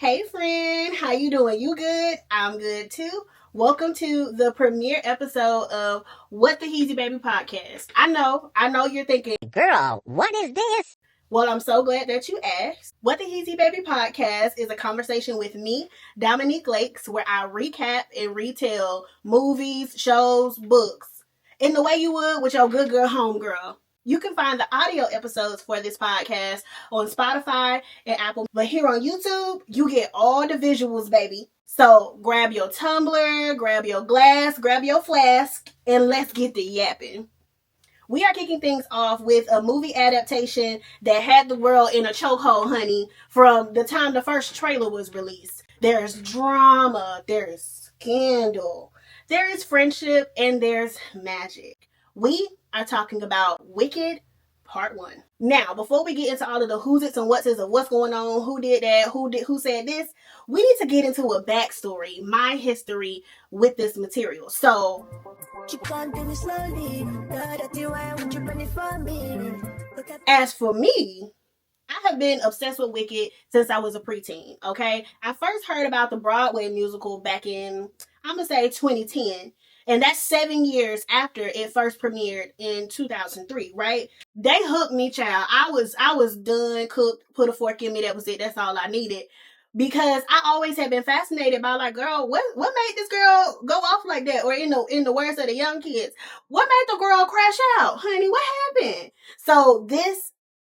Hey friend, how you doing? You good? I'm good too. Welcome to the premiere episode of What the Heezybaby Podcast. I know you're thinking, Girl, what is this? well, I'm so glad that you asked. What the Heezybaby Podcast is a conversation with me, Dominique Lakes, where I recap and retell movies, shows, books, in the way you would with your good girl homegirl. You can find the audio episodes for this podcast on Spotify and Apple. But here on YouTube, you get all the visuals, baby. So grab your tumbler, grab your glass, grab your flask, and let's get the yapping. We are kicking things off with a movie adaptation that had the world in a chokehold, honey, from the time the first trailer was released. There's drama, there's scandal, there is friendship, and there's magic. We are talking about Wicked Part 1. Now, before we get into all of the who's it's and what's it's of what's going on, who did that, who said this, we need to get into a backstory, my history with this material. So, as for me, I have been obsessed with Wicked since I was a preteen, okay? I first heard about the Broadway musical back in, I'm going to say 2010. And that's 7 years after it first premiered in 2003, right? They hooked me, child. I was done, cooked, put a fork in me. That was it. That's all I needed. Because I always had been fascinated by, like, girl, what made this girl go off like that? Or in the words of the young kids, what made the girl crash out? Honey, what happened? So this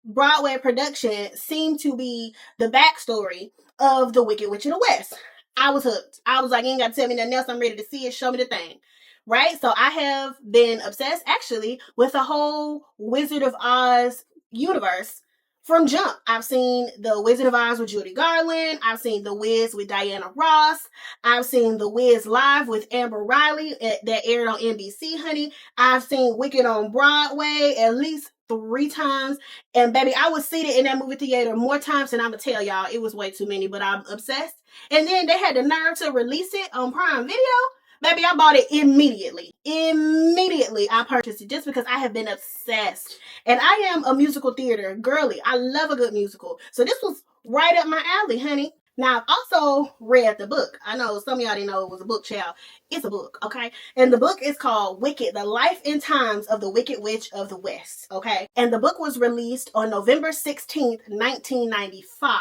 Broadway production seemed to be the backstory of the Wicked Witch of the West. I was hooked. I was like, you ain't got to tell me nothing else. I'm ready to see it. Show me the thing. Right? So I have been obsessed, actually, with the whole Wizard of Oz universe from jump. I've seen the Wizard of Oz with Judy Garland. I've seen The Wiz with Diana Ross. I've seen The Wiz Live with Amber Riley that aired on NBC, honey. I've seen Wicked on Broadway at least 3 times. And baby, I was seated in that movie theater more times than I'm going to tell y'all. It was way too many, but I'm obsessed. And then they had the nerve to release it on Prime Video. Baby, I bought it immediately. Immediately, I purchased it just because I have been obsessed. And I am a musical theater girly. I love a good musical. So this was right up my alley, honey. Now, I've also read the book. I know some of y'all didn't know it was a book, child. It's a book, okay? And the book is called Wicked, The Life and Times of the Wicked Witch of the West, okay? And the book was released on November 16th, 1995.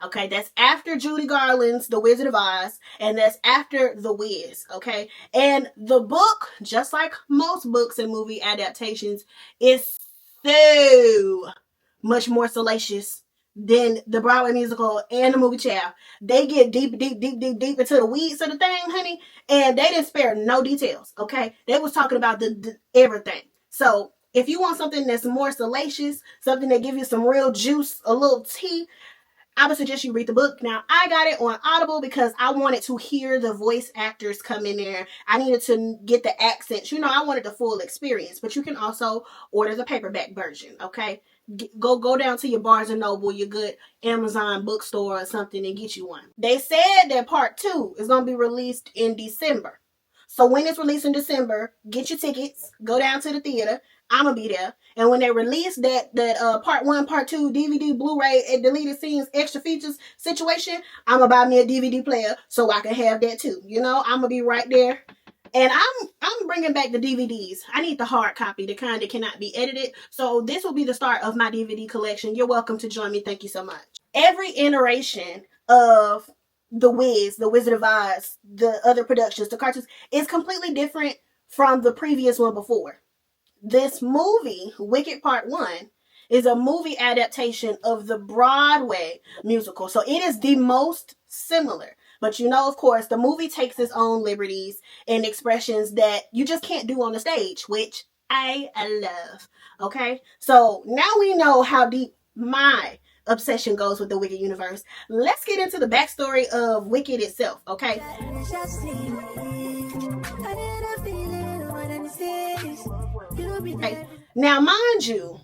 Okay, that's after Judy Garland's The Wizard of Oz, and that's after The Wiz, okay? And the book, just like most books and movie adaptations, is so much more salacious than the Broadway musical and the movie, child. They get deep into the weeds of the thing, honey, and they didn't spare no details, okay? They was talking about the everything. So, if you want something that's more salacious, something that gives you some real juice, a little tea, I would suggest you read the book. Now, I got it on Audible because I wanted to hear the voice actors come in there. I needed to get the accents. You know, I wanted the full experience. But you can also order the paperback version, okay? Go down to your Barnes & Noble, your good Amazon bookstore or something and get you one. They said that part 2 is going to be released in December. So when it's released in December, get your tickets. Go down to the theater. I'm going to be there. And when they release that part 1, part 2, DVD, Blu-ray, and deleted scenes, extra features situation, I'm going to buy me a DVD player so I can have that too. You know, I'm going to be right there. And I'm bringing back the DVDs. I need the hard copy, the kind that cannot be edited. So this will be the start of my DVD collection. You're welcome to join me. Thank you so much. Every iteration of The Wiz, The Wizard of Oz, the other productions, the cartoons, is completely different from the previous one before. This movie, Wicked Part 1, is a movie adaptation of the Broadway musical. So it is the most similar. But you know, of course, the movie takes its own liberties and expressions that you just can't do on the stage, which I love. Okay? So now we know how deep my obsession goes with the Wicked universe. Let's get into the backstory of Wicked itself, okay? Okay. Now, mind you,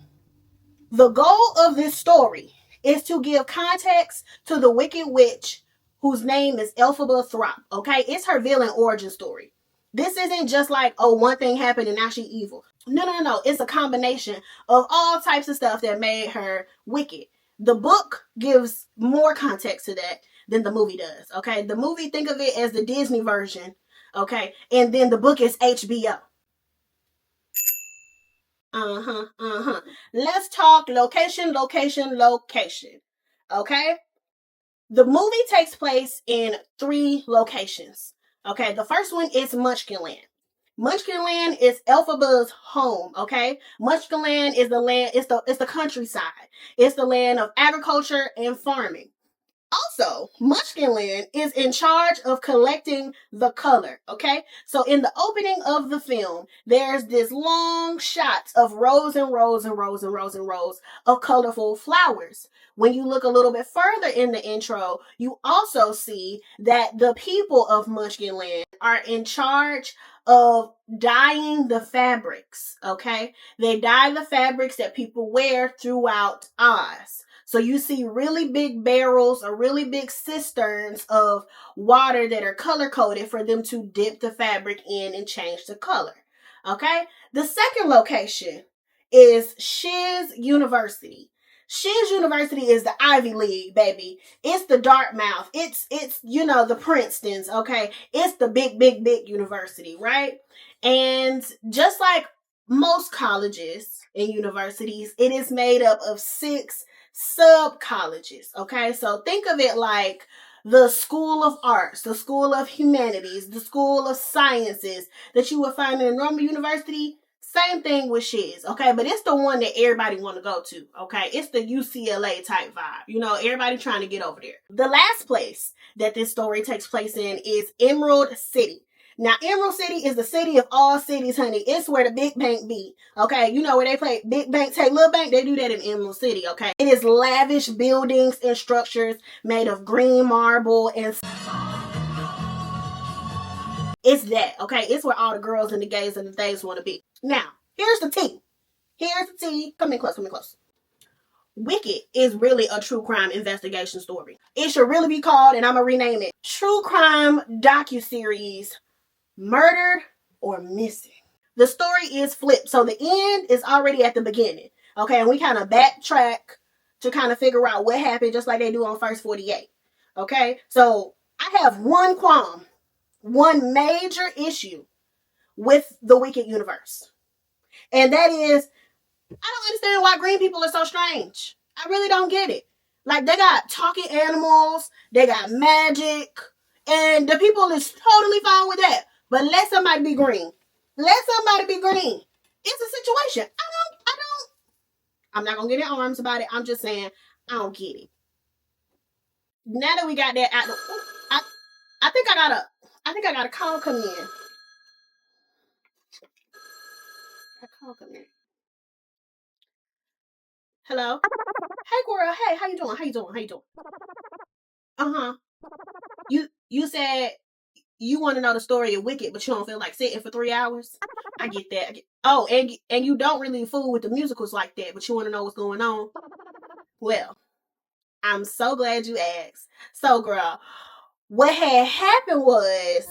the goal of this story is to give context to the Wicked Witch whose name is Elphaba Throp, okay? It's her villain origin story. This isn't just like, oh, one thing happened and now she's evil. No. It's a combination of all types of stuff that made her wicked. The book gives more context to that than the movie does. Okay, the movie, think of it as the Disney version. Okay, and then the book is HBO. Let's talk location, location, location. Okay, the movie takes place in 3 locations. Okay, the first one is Munchkinland. Munchkinland is Elphaba's home. Okay, Munchkinland is the land. It's the countryside. It's the land of agriculture and farming. Also, Munchkinland is in charge of collecting the color, okay? So in the opening of the film, there's this long shot of rows and rows and rows and rows and rows of colorful flowers. When you look a little bit further in the intro, you also see that the people of Munchkinland are in charge of dyeing the fabrics, okay? They dye the fabrics that people wear throughout Oz. So you see really big barrels or really big cisterns of water that are color coded for them to dip the fabric in and change the color. Okay. The second location is Shiz University. Shiz University is the Ivy League, baby. It's the Dartmouth. It's the Princetons, okay? It's the big university, right? And just like most colleges and universities, it is made up of 6 sub colleges. Okay, so think of it like the School of Arts, the School of Humanities, the School of Sciences that you would find in a normal university. Same thing with Shiz, okay, but it's the one that everybody want to go to. Okay, it's the UCLA type vibe. Everybody trying to get over there. The last place that this story takes place in is Emerald City. Now, Emerald City is the city of all cities, honey. It's where the big bank be, okay? Where they play big bank, take little bank? They do that in Emerald City, okay? It is lavish buildings and structures made of green marble and... It's that, okay? It's where all the girls and the gays and the things want to be. Now, here's the tea. Here's the tea. Come in close. Wicked is really a true crime investigation story. It should really be called, and I'm going to rename it, True Crime Docuseries, Murdered or Missing. The story is flipped. So the end is already at the beginning. Okay, and we kind of backtrack to kind of figure out what happened, just like they do on First 48. Okay, so I have one qualm, one major issue with the Wicked universe. And that is, I don't understand why green people are so strange. I really don't get it. Like, they got talking animals, they got magic, and the people is totally fine with that. But let somebody be green. Let somebody be green. It's a situation. I'm not going to get in arms about it. I'm just saying, I don't get it. Now that we got that out, I think I got a call come in. Hello? Hey, girl. Hey, how you doing? Uh-huh. You said you want to know the story of Wicked, but you don't feel like sitting for 3 hours. I get that. Oh, and you don't really fool with the musicals like that, but you want to know what's going on. Well, I'm so glad you asked. So, girl, what had happened was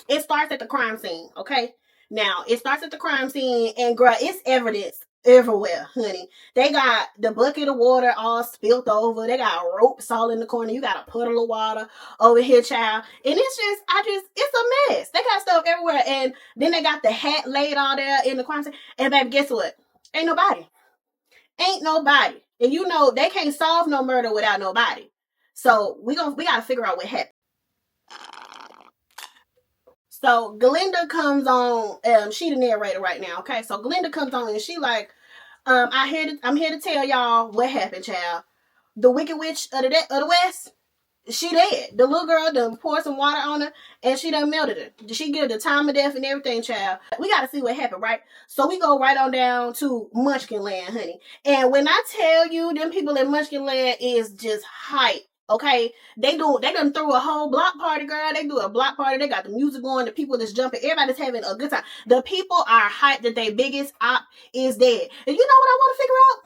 it starts at the crime scene, okay? Now, it starts at the crime scene, and girl, it's evidence everywhere, honey. They got the bucket of water all spilled over. They got ropes all in the corner. You got a puddle of water over here, child. And it's a mess. They got stuff everywhere. And then they got the hat laid all there in the crime scene. And baby, guess what? Ain't nobody. And they can't solve no murder without nobody. So we gotta figure out what happened. So Glinda comes on, she the narrator right now, okay? So Glinda comes on and she like, I'm here to tell y'all what happened, child. The Wicked Witch of the West, she dead. The little girl done poured some water on her and she done melted her. She give the time of death and everything, child. We gotta see what happened, right? So we go right on down to Munchkinland, honey. And when I tell you, them people in Munchkinland is just hype. Okay, they done threw a whole block party, girl. They do a block party. They got the music going. The people that's jumping. Everybody's having a good time. The people are hyped that their biggest op is dead. And you know what I want to figure out?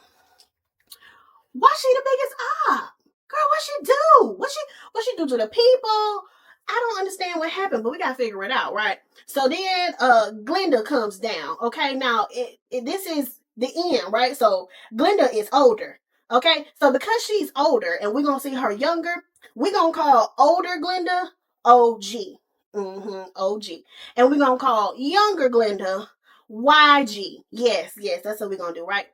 Why she the biggest op? Girl, what she do? What she do to the people? I don't understand what happened, but we gotta figure it out, right? So then Glenda comes down. Okay, now this is the end, right? So Glenda is older. Okay, so because she's older and we're gonna see her younger, we're gonna call older Glenda OG. OG. And we're gonna call younger Glenda YG. Yes, that's what we're gonna do, right?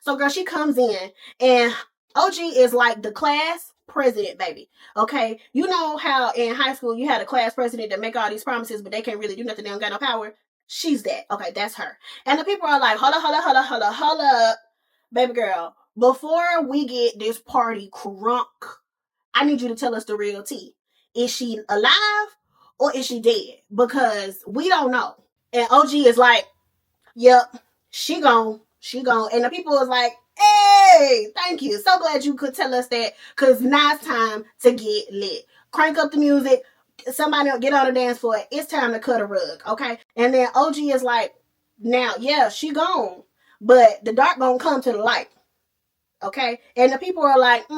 So girl, she comes in and OG is like the class president, baby. Okay. You know how in high school you had a class president that make all these promises, but they can't really do nothing, they don't got no power. She's that. Okay, that's her. And the people are like, hold up, baby girl. Before we get this party crunk, I need you to tell us the real tea. Is she alive or is she dead? Because we don't know. And OG is like, yep, she gone. And the people was like, hey, thank you. So glad you could tell us that, because now it's time to get lit. Crank up the music. Somebody get on the dance floor. It's time to cut a rug, okay? And then OG is like, now, yeah, she gone, but the dark gonna come to the light, okay? And the people are like,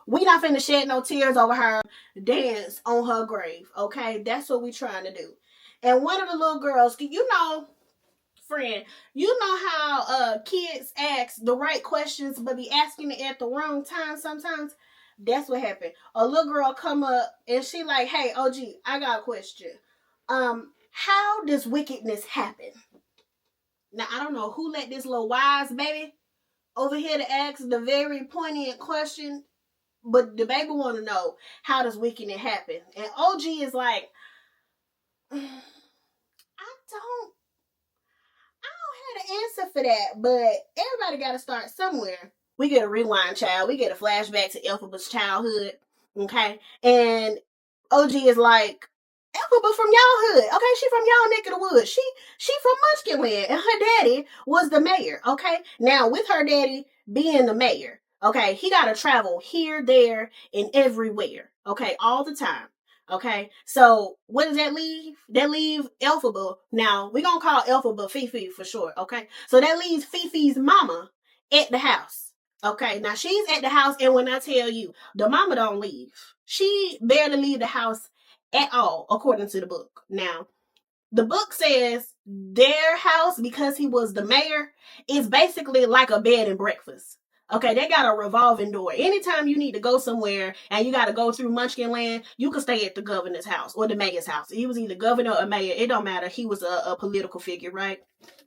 we not finna shed no tears over her, dance on her grave, okay? That's what we trying to do. And one of the little girls, you know, friend, you know how kids ask the right questions but be asking it at the wrong time sometimes? That's what happened. A little girl come up and she like, hey, OG, I got a question. How does wickedness happen? Now, I don't know who let this little wise baby over here to ask the very poignant question, but the baby want to know, how does wickedness happen? And OG is like, I don't have an answer for that, but everybody got to start somewhere. We get a rewind, child. We get a flashback to Elphaba's childhood, okay? And OG is like, Elphaba from y'all hood, okay? She from y'all neck of the woods. She from Munchkinland, and her daddy was the mayor, okay? Now, with her daddy being the mayor, okay, he got to travel here, there, and everywhere, okay, all the time. Okay, so what does that leave? That leave Elphaba. Now, we're going to call Elphaba Fifi for short, okay? So that leaves Fifi's mama at the house. Okay, now she's at the house, and when I tell you, the mama don't leave. She barely leave the house at all, according to the book. Now, the book says their house, because he was the mayor, is basically like a bed and breakfast. Okay, they got a revolving door. Anytime you need to go somewhere and you got to go through Munchkinland, you can stay at the governor's house or the mayor's house. He was either governor or mayor. It don't matter. He was a political figure, right?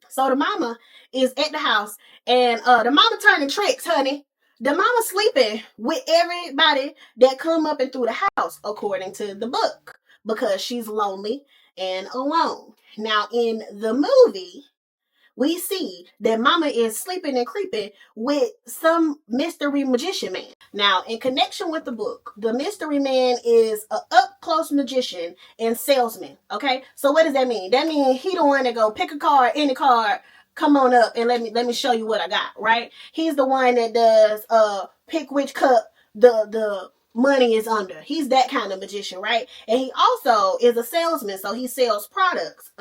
So the mama is at the house, and the mama turning tricks, honey. The mama sleeping with everybody that come up and through the house, according to the book, because she's lonely and alone. Now, in the movie, we see that mama is sleeping and creeping with some mystery magician man. Now, in connection with the book, the mystery man is an up-close magician and salesman, okay? So what does that mean? That means he the one that go pick a card, any card, come on up and let me show you what I got, right? He's the one that does pick which cup the money is under. He's that kind of magician, right? And he also is a salesman, so he sells products.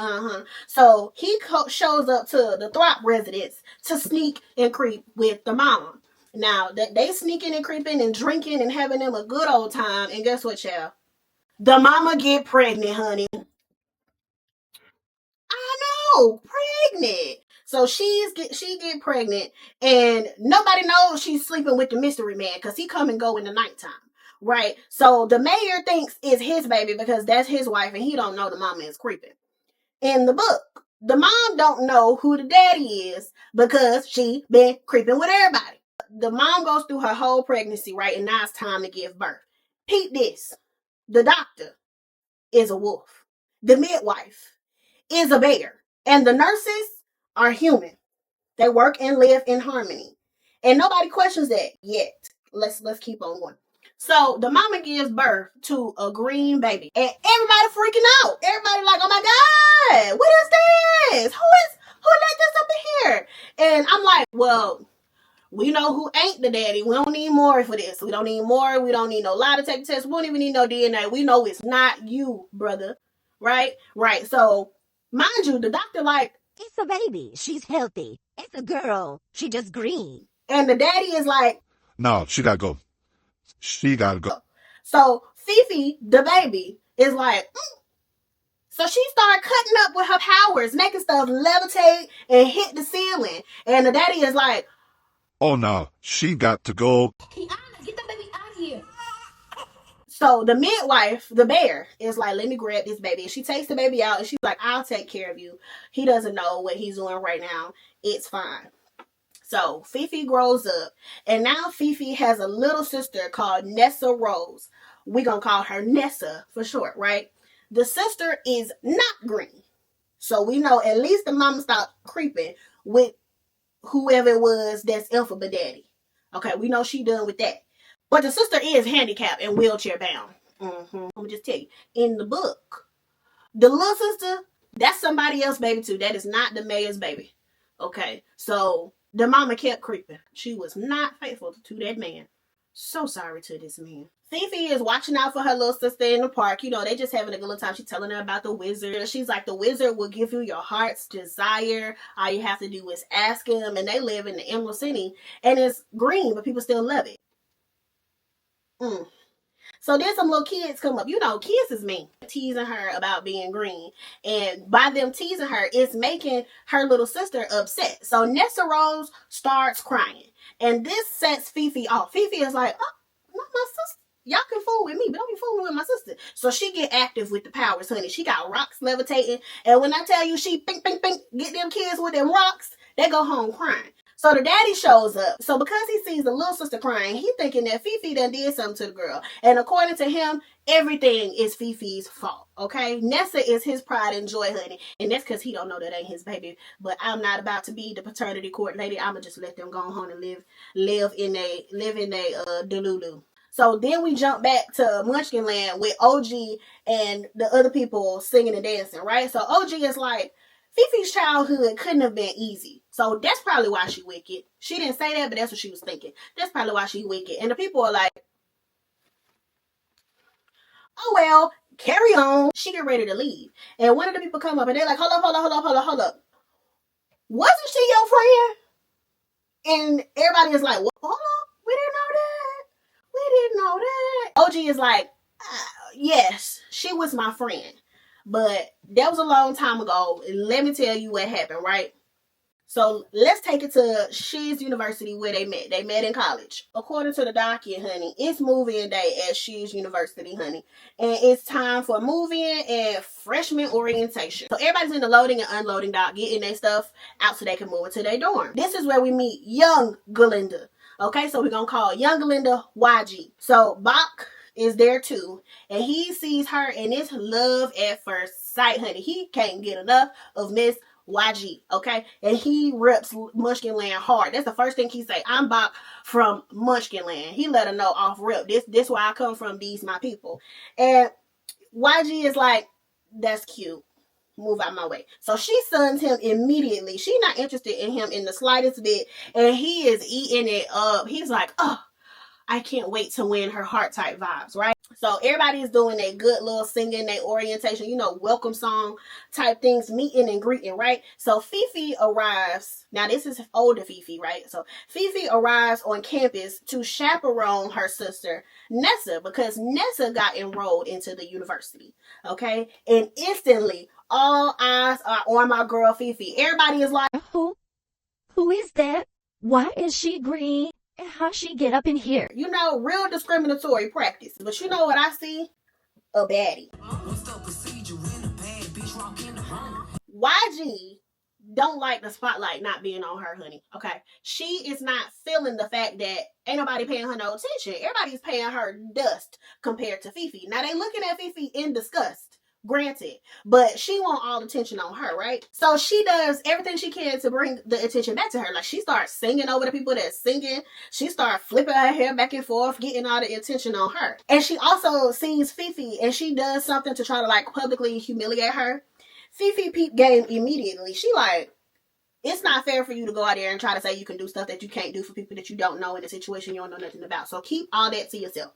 So he shows up to the Throp residence to sneak and creep with the mama. Now, they sneaking and creeping and drinking and having them a good old time. And guess what, y'all? The mama get pregnant, honey. I know, pregnant. So she get pregnant, and nobody knows she's sleeping with the mystery man because he come and go in the nighttime. Right? So the mayor thinks it's his baby because that's his wife, and he don't know the mama is creeping. In the book, the mom don't know who the daddy is because she been creeping with everybody. The mom goes through her whole pregnancy, right? And now it's time to give birth. Peep this. The doctor is a wolf. The midwife is a bear. And the nurses are human. They work and live in harmony. And nobody questions that yet. Let's keep on going. So the mama gives birth to a green baby, and everybody freaking out. Everybody like, oh my God, what is this? Who let this up in here? And I'm like, well, we know who ain't the daddy. We don't need more for this. We don't need more. We don't need no lie detector test. We don't even need no DNA. We know it's not you, brother. Right? Right. So mind you, the doctor like, it's a baby. She's healthy. It's a girl. She just green. And the daddy is like, no, she gotta go. She gotta go. So Fifi, the baby, is like, So she started cutting up with her powers, making stuff levitate and hit the ceiling. And the daddy is like, oh no, she got to go. Kiana, get the baby out of here. So the midwife, the bear, is like, let me grab this baby. And she takes the baby out and she's like, I'll take care of you. He doesn't know what he's doing right now. It's fine. So Fifi grows up, and now Fifi has a little sister called Nessa Rose. We're going to call her Nessa for short, right? The sister is not green. So we know at least the mama stopped creeping with whoever it was that's alphabet daddy. Okay, we know she done with that. But the sister is handicapped and wheelchair bound. Let me just tell you, in the book, the little sister, that's somebody else's baby too. That is not the mayor's baby. Okay, so the mama kept creeping. She was not faithful to that man. So sorry to this man. Fifi is watching out for her little sister in the park. You know, they just having a good little time. She's telling her about the wizard. She's like, the wizard will give you your heart's desire. All you have to do is ask him. And they live in the Emerald City. And it's green, but people still love it. So then some little kids come up. You know, kids is mean. Teasing her about being green. And by them teasing her, it's making her little sister upset. So Nessa Rose starts crying. And this sets Fifi off. Fifi is like, oh, not my sister. Y'all can fool with me, but don't be fooling with my sister. So she get active with the powers, honey. She got rocks levitating. And when I tell you she pink, get them kids with them rocks, they go home crying. So the daddy shows up. So because he sees the little sister crying, he thinking that Fifi done did something to the girl. And according to him, everything is Fifi's fault, okay? Nessa is his pride and joy, honey. And that's because he don't know that ain't his baby. But I'm not about to be the paternity court lady. I'ma just let them go home and live in a delulu. So then we jump back to Munchkin Land with OG and the other people singing and dancing, right? So OG is like, Fifi's childhood couldn't have been easy. So that's probably why she wicked. She didn't say that, but that's what she was thinking. That's probably why she wicked. And the people are like, oh well, carry on. She get ready to leave. And one of the people come up and they're like, hold up. Wasn't she your friend? And everybody is like, well, hold up, we didn't know that. OG is like, yes, she was my friend. But that was a long time ago. Let me tell you what happened, right? So let's take it to She's University where they met. They met in college. According to the docket, honey, it's move-in day at She's University, honey. And it's time for move-in and freshman orientation. So everybody's in the loading and unloading dock, getting their stuff out so they can move into their dorm. This is where we meet young Galinda. Okay, so we're going to call young Galinda YG. So Bach is there too. And he sees her and it's love at first sight, honey. He can't get enough of Miss YG, okay? And he rips Munchkin Land hard. That's the first thing he say. I'm Bach from Munchkin Land. He let her know off rip. This where I come from. These my people. And YG is like, that's cute. Move out my way. So she sons him immediately. She's not interested in him in the slightest bit. And he is eating it up. He's like, oh, I can't wait to win her heart type vibes, right? So everybody is doing a good little singing, their orientation, you know, welcome song type things, meeting and greeting, right? So Fifi arrives. Now this is older Fifi, right? So Fifi arrives on campus to chaperone her sister Nessa because Nessa got enrolled into the university, okay? And instantly, all eyes are on my girl Fifi. Everybody is like, Who is that? Why is she green? And how she get up in here? You know, real discriminatory practice. But you know what I see? A baddie. YG don't like the spotlight not being on her, honey. Okay? She is not feeling the fact that ain't nobody paying her no attention. Everybody's paying her dust compared to Fifi. Now they looking at Fifi in disgust. Granted, but she want all the attention on her, right? So she does everything she can to bring the attention back to her. Like she starts singing over the people that's singing. She starts flipping her hair back and forth, getting all the attention on her. And she also sees Fifi and she does something to try to like publicly humiliate her. Fifi peep game immediately. She like, it's not fair for you to go out there and try to say you can do stuff that you can't do for people that you don't know in a situation you don't know nothing about. So keep all that to yourself.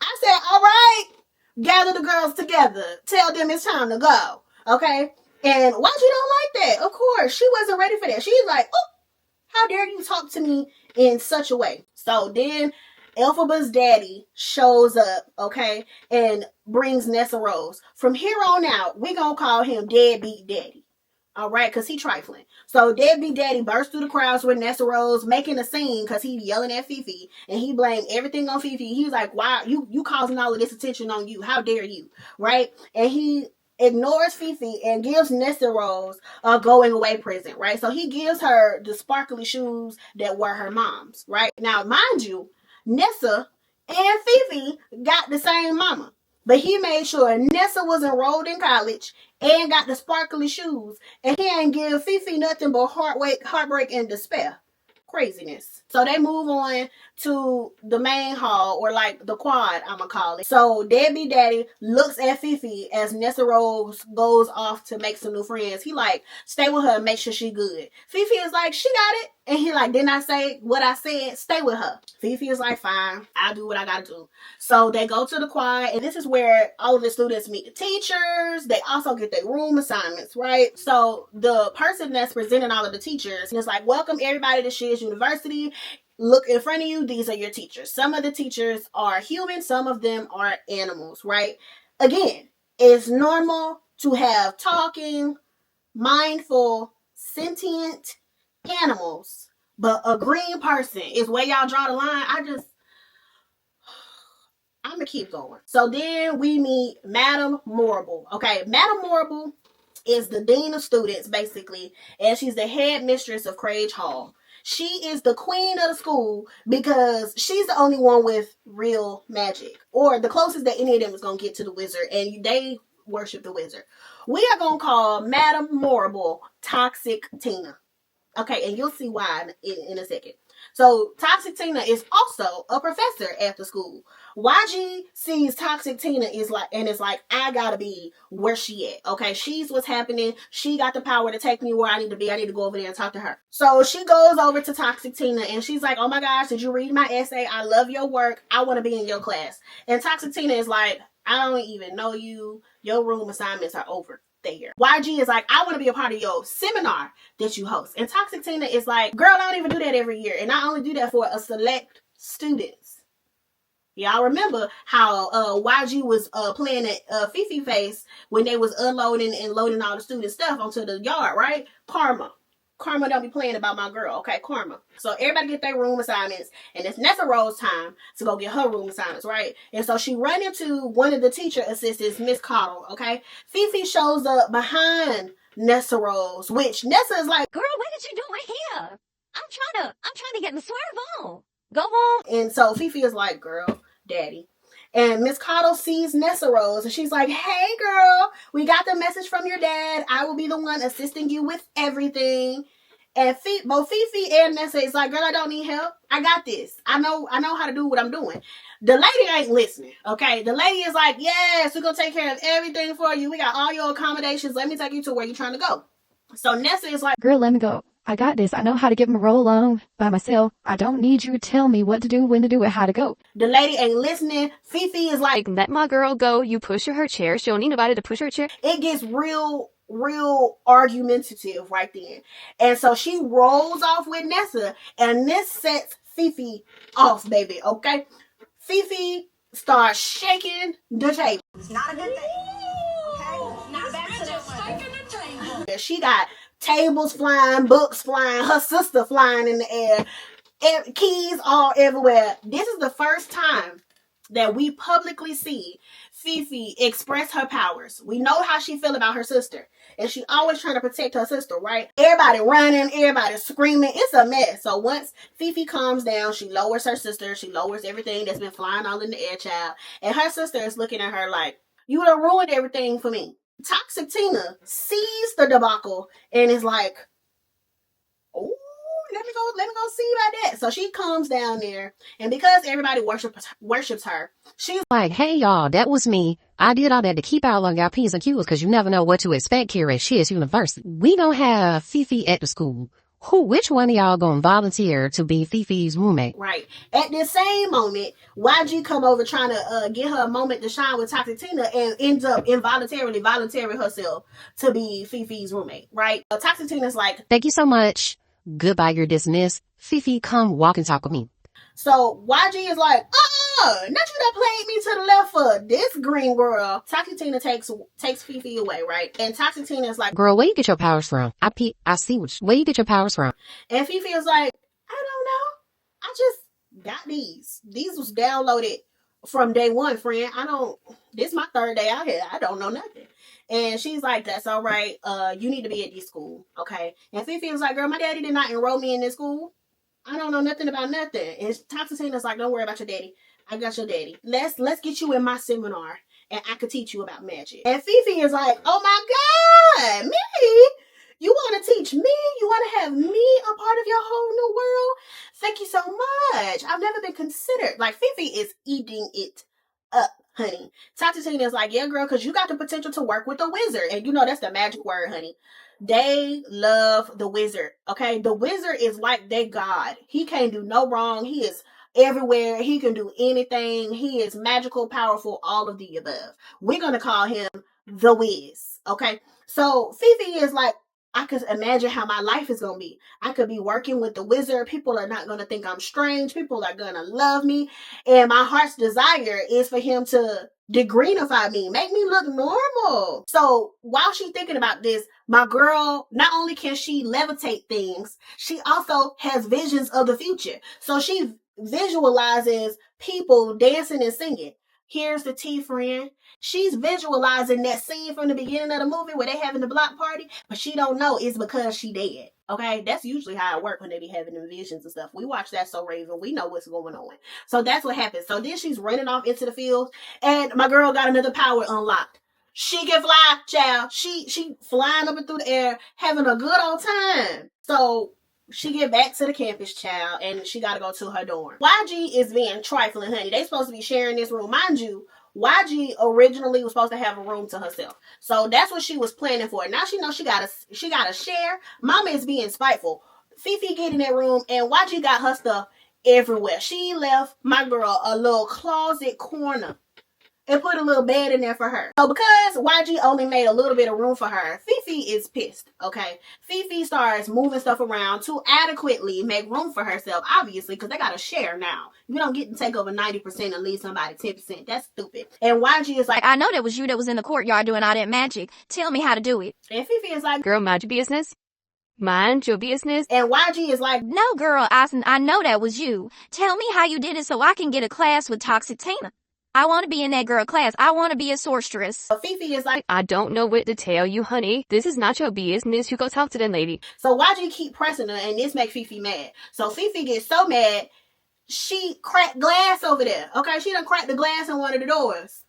I said, all right. Gather the girls together. Tell them it's time to go. Okay? And why you don't like that? Of course, she wasn't ready for that. She's like, oh, how dare you talk to me in such a way? So then Elphaba's daddy shows up, okay, and brings Nessa Rose. From here on out, we gonna call him Deadbeat Daddy. All right, because he trifling. So Deadbeat Daddy burst through the crowds with Nessa Rose, making a scene because he yelling at Fifi, and he blamed everything on Fifi. He was like, why, you causing all of this attention on you? How dare you? Right? And he ignores Fifi and gives Nessa Rose a going away present, right? So he gives her the sparkly shoes that were her mom's, right? Now, mind you, Nessa and Fifi got the same mama. But he made sure Nessa was enrolled in college and got the sparkly shoes. And he ain't give Fifi nothing but heartbreak, and despair. Craziness. So they move on to the main hall, or like the quad, I'm gonna call it. So Deadbeat Daddy looks at Fifi as Nessa Rose goes off to make some new friends. He like, stay with her and make sure she good. Fifi is like, she got it. And he like, didn't I say what I said? Stay with her. Fifi is like, fine, I'll do what I gotta do. So they go to the quad, and this is where all of the students meet the teachers. They also get their room assignments, right? So the person that's presenting all of the teachers is like, welcome everybody to Shiz University. Look in front of you, these are your teachers. Some of the teachers are human, some of them are animals, right? Again, it's normal to have talking, mindful, sentient animals, but a green person is where y'all draw the line. I'm gonna keep going. So then we meet Madam Morrible. Okay, Madam Morrible is the dean of students, basically, and she's the head mistress of Crage Hall. She is the queen of the school because she's the only one with real magic, or the closest that any of them is gonna get to the wizard, and they worship the wizard. We are gonna call Madam Morrible Toxic Tina. Okay, and you'll see why in a second. So Toxic Tina is also a professor at the school. YG sees Toxic Tina is like, I gotta be where she at. Okay, she's what's happening. She got the power to take me where I need to be. I need to go over there and talk to her. So she goes over to Toxic Tina and she's like, oh my gosh, did you read my essay? I love your work. I want to be in your class. And Toxic Tina is like, I don't even know you. Your room assignments are over there. YG is like, I want to be a part of your seminar that you host. And Toxic Tina is like, girl, I don't even do that every year. And I only do that for a select students. Y'all remember how YG was playing at Fifi face when they was unloading and loading all the student stuff onto the yard, right? Karma don't be playing about my girl, okay? Karma. So everybody get their room assignments, and it's Nessa Rose's time to go get her room assignments, right? And so she run into one of the teacher assistants, Miss Cottle, okay? Fifi shows up behind Nessa Rose, which Nessa is like, Girl, what did you do right here? I'm trying to get my swerve on. Go home. And so Fifi is like, girl, daddy. And Miss Cottle sees Nessa Rose and she's like, hey girl, we got the message from your dad. I will be the one assisting you with everything. And both Fifi and Nessa is like, girl, I don't need help. I got this. I know how to do what I'm doing. The lady ain't listening, okay? The lady is like, yes, we're going to take care of everything for you. We got all your accommodations. Let me take you to where you're trying to go. So Nessa is like, girl, let me go. I got this. I know how to get my roll on by myself. I don't need you to tell me what to do, when to do it, how to go. The lady ain't listening. Fifi is like, let my girl go. You push her chair. She don't need nobody to push her chair. It gets real argumentative right then. And so she rolls off with Nessa, and this sets Fifi off, baby, okay? Fifi starts shaking the table. It's not a good thing, okay? Not back to that one. She got tables flying, books flying, her sister flying in the air, keys all everywhere. This is the first time that we publicly see Fifi express her powers. We know how she feel about her sister, and she always trying to protect her sister, right? Everybody running, everybody screaming. It's a mess. So once Fifi calms down, she lowers her sister. She lowers everything that's been flying all in the air, child. And her sister is looking at her like, you done ruined everything for me. Toxic Tina sees the debacle and is like, oh, let me go see about that. So she comes down there, and because everybody worships her, she's like, hey y'all, that was me. I did all that to keep all of y'all P's and Q's because you never know what to expect here at Shiz University. We gonna have Fifi at the school. Which one of y'all gonna volunteer to be Fifi's roommate? Right. At this same moment, YG come over trying to get her a moment to shine with Toxic Tina and ends up involuntarily volunteering herself to be Fifi's roommate, right? Toxic Tina's like, thank you so much. Goodbye, you're dismissed. Fifi, come walk and talk with me. So YG is like, not you done played me to the left for this green girl. Toxic Tina takes Fifi away, right? And Toxic Tina is like, girl, where you get your powers from? I see where you get your powers from. And Fifi is like, I don't know. I just got these. These was downloaded from day one, friend. This is my third day out here. I don't know nothing. And she's like, that's all right. You need to be at this school, okay? And Fifi is like, girl, my daddy did not enroll me in this school. I don't know nothing about nothing. And Toxic Tina's like, don't worry about your daddy. I got your daddy. Let's get you in my seminar and I could teach you about magic. And Fifi is like, oh my God, me? You want to teach me? You want to have me a part of your whole new world? Thank you so much. I've never been considered. Like, Fifi is eating it up, honey. Toxic Tina is like, yeah, girl, because you got the potential to work with a wizard. And you know that's the magic word, honey. They love the wizard, okay? The wizard is like their god. He can't do no wrong. He is everywhere. He can do anything. He is magical, powerful, all of the above. We're going to call him the Wiz, okay? So Fifi is like, I could imagine how my life is going to be. I could be working with the wizard. People are not going to think I'm strange. People are going to love me. And my heart's desire is for him to degreenify me, make me look normal. So while she's thinking about this, my girl, not only can she levitate things, she also has visions of the future. So she visualizes people dancing and singing. Here's the tea, friend. She's visualizing that scene from the beginning of the movie where they having the block party, but she don't know it's because she dead. Okay, that's usually how it works when they be having them visions and stuff. We watch that So Raven. We know what's going on. So that's what happens. So then she's running off into the field, and my girl got another power unlocked. She can fly, child. She flying up and through the air, having a good old time. So she get back to the campus, child, and she got to go to her dorm. YG is being trifling, honey. They supposed to be sharing this room. Mind you, YG originally was supposed to have a room to herself. So that's what she was planning for. Now she knows she gotta share. Mama is being spiteful. Fifi get in that room, and YG got her stuff everywhere. She left my girl a little closet corner and put a little bed in there for her. So because YG only made a little bit of room for her, Fifi is pissed, okay? Fifi starts moving stuff around to adequately make room for herself, obviously, because they got to share now. You don't get to take over 90% and leave somebody 10%. That's stupid. And YG is like, I know that was you that was in the courtyard doing all that magic. Tell me how to do it. And Fifi is like, Girl, mind your business. Mind your business. And YG is like, No, girl, I know that was you. Tell me how you did it so I can get a class with Toxic Tina. I want to be in that girl class. I want to be a sorceress. Fifi is like, I don't know what to tell you, honey. This is not your business. You go talk to that lady. So YG keep pressing her, and this make Fifi mad. So Fifi gets so mad, she cracked glass over there. Okay, she done cracked the glass in one of the doors,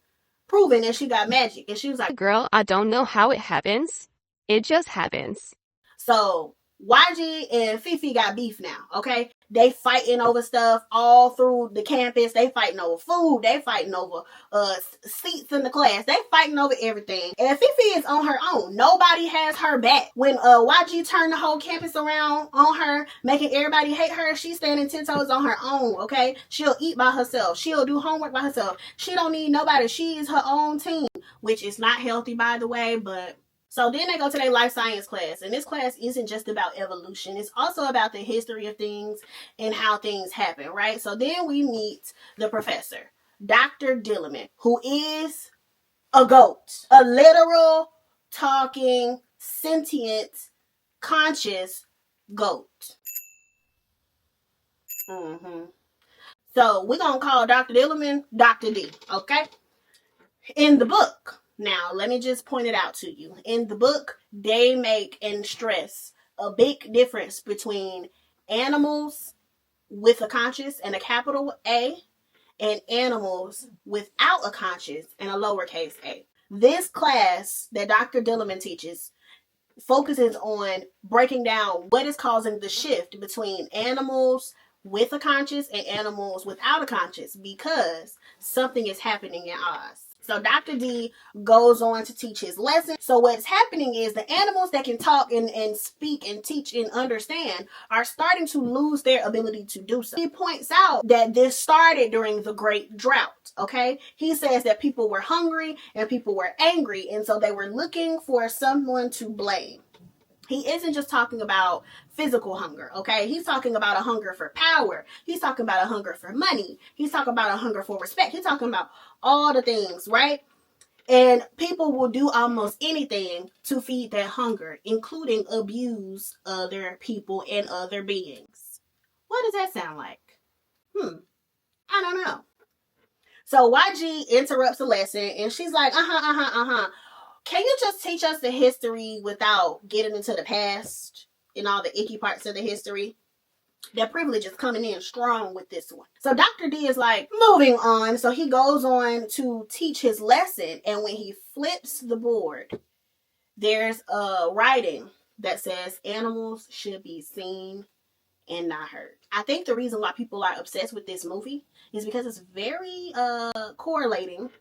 proving that she got magic. And she was like, Girl, I don't know how it happens. It just happens. So YG and Fifi got beef now, okay? They fighting over stuff all through the campus. They fighting over food. They fighting over seats in the class. They fighting over everything. And Fifi is on her own. Nobody has her back. When YG turned the whole campus around on her, making everybody hate her, she's standing 10 toes on her own, okay? She'll eat by herself. She'll do homework by herself. She don't need nobody. She is her own team, which is not healthy, by the way, but... So then they go to their life science class, and this class isn't just about evolution. It's also about the history of things and how things happen, right? So then we meet the professor, Dr. Dillerman, who is a goat, a literal, talking, sentient, conscious goat. So we're going to call Dr. Dillerman Dr. D, okay? In the book... Now, let me just point it out to you. In the book, they make and stress a big difference between animals with a conscious and a capital A and animals without a conscious and a lowercase a. This class that Dr. Dillerman teaches focuses on breaking down what is causing the shift between animals with a conscious and animals without a conscious, because something is happening in Oz. So Dr. D goes on to teach his lesson. So what's happening is the animals that can talk and speak and teach and understand are starting to lose their ability to do so. He points out that this started during the Great Drought, okay? He says that people were hungry and people were angry, and so they were looking for someone to blame. He isn't just talking about physical hunger, okay? He's talking about a hunger for power. He's talking about a hunger for money. He's talking about a hunger for respect. He's talking about all the things, right? And people will do almost anything to feed that hunger, including abuse other people and other beings. What does that sound like? I don't know. So YG interrupts the lesson and she's like, can you just teach us the history without getting into the past and all the icky parts of the history? That privilege is coming in strong with this one. So Dr. D is like, moving on. So he goes on to teach his lesson. And when he flips the board, there's a writing that says animals should be seen and not heard. I think the reason why people are obsessed with this movie is because it's very correlating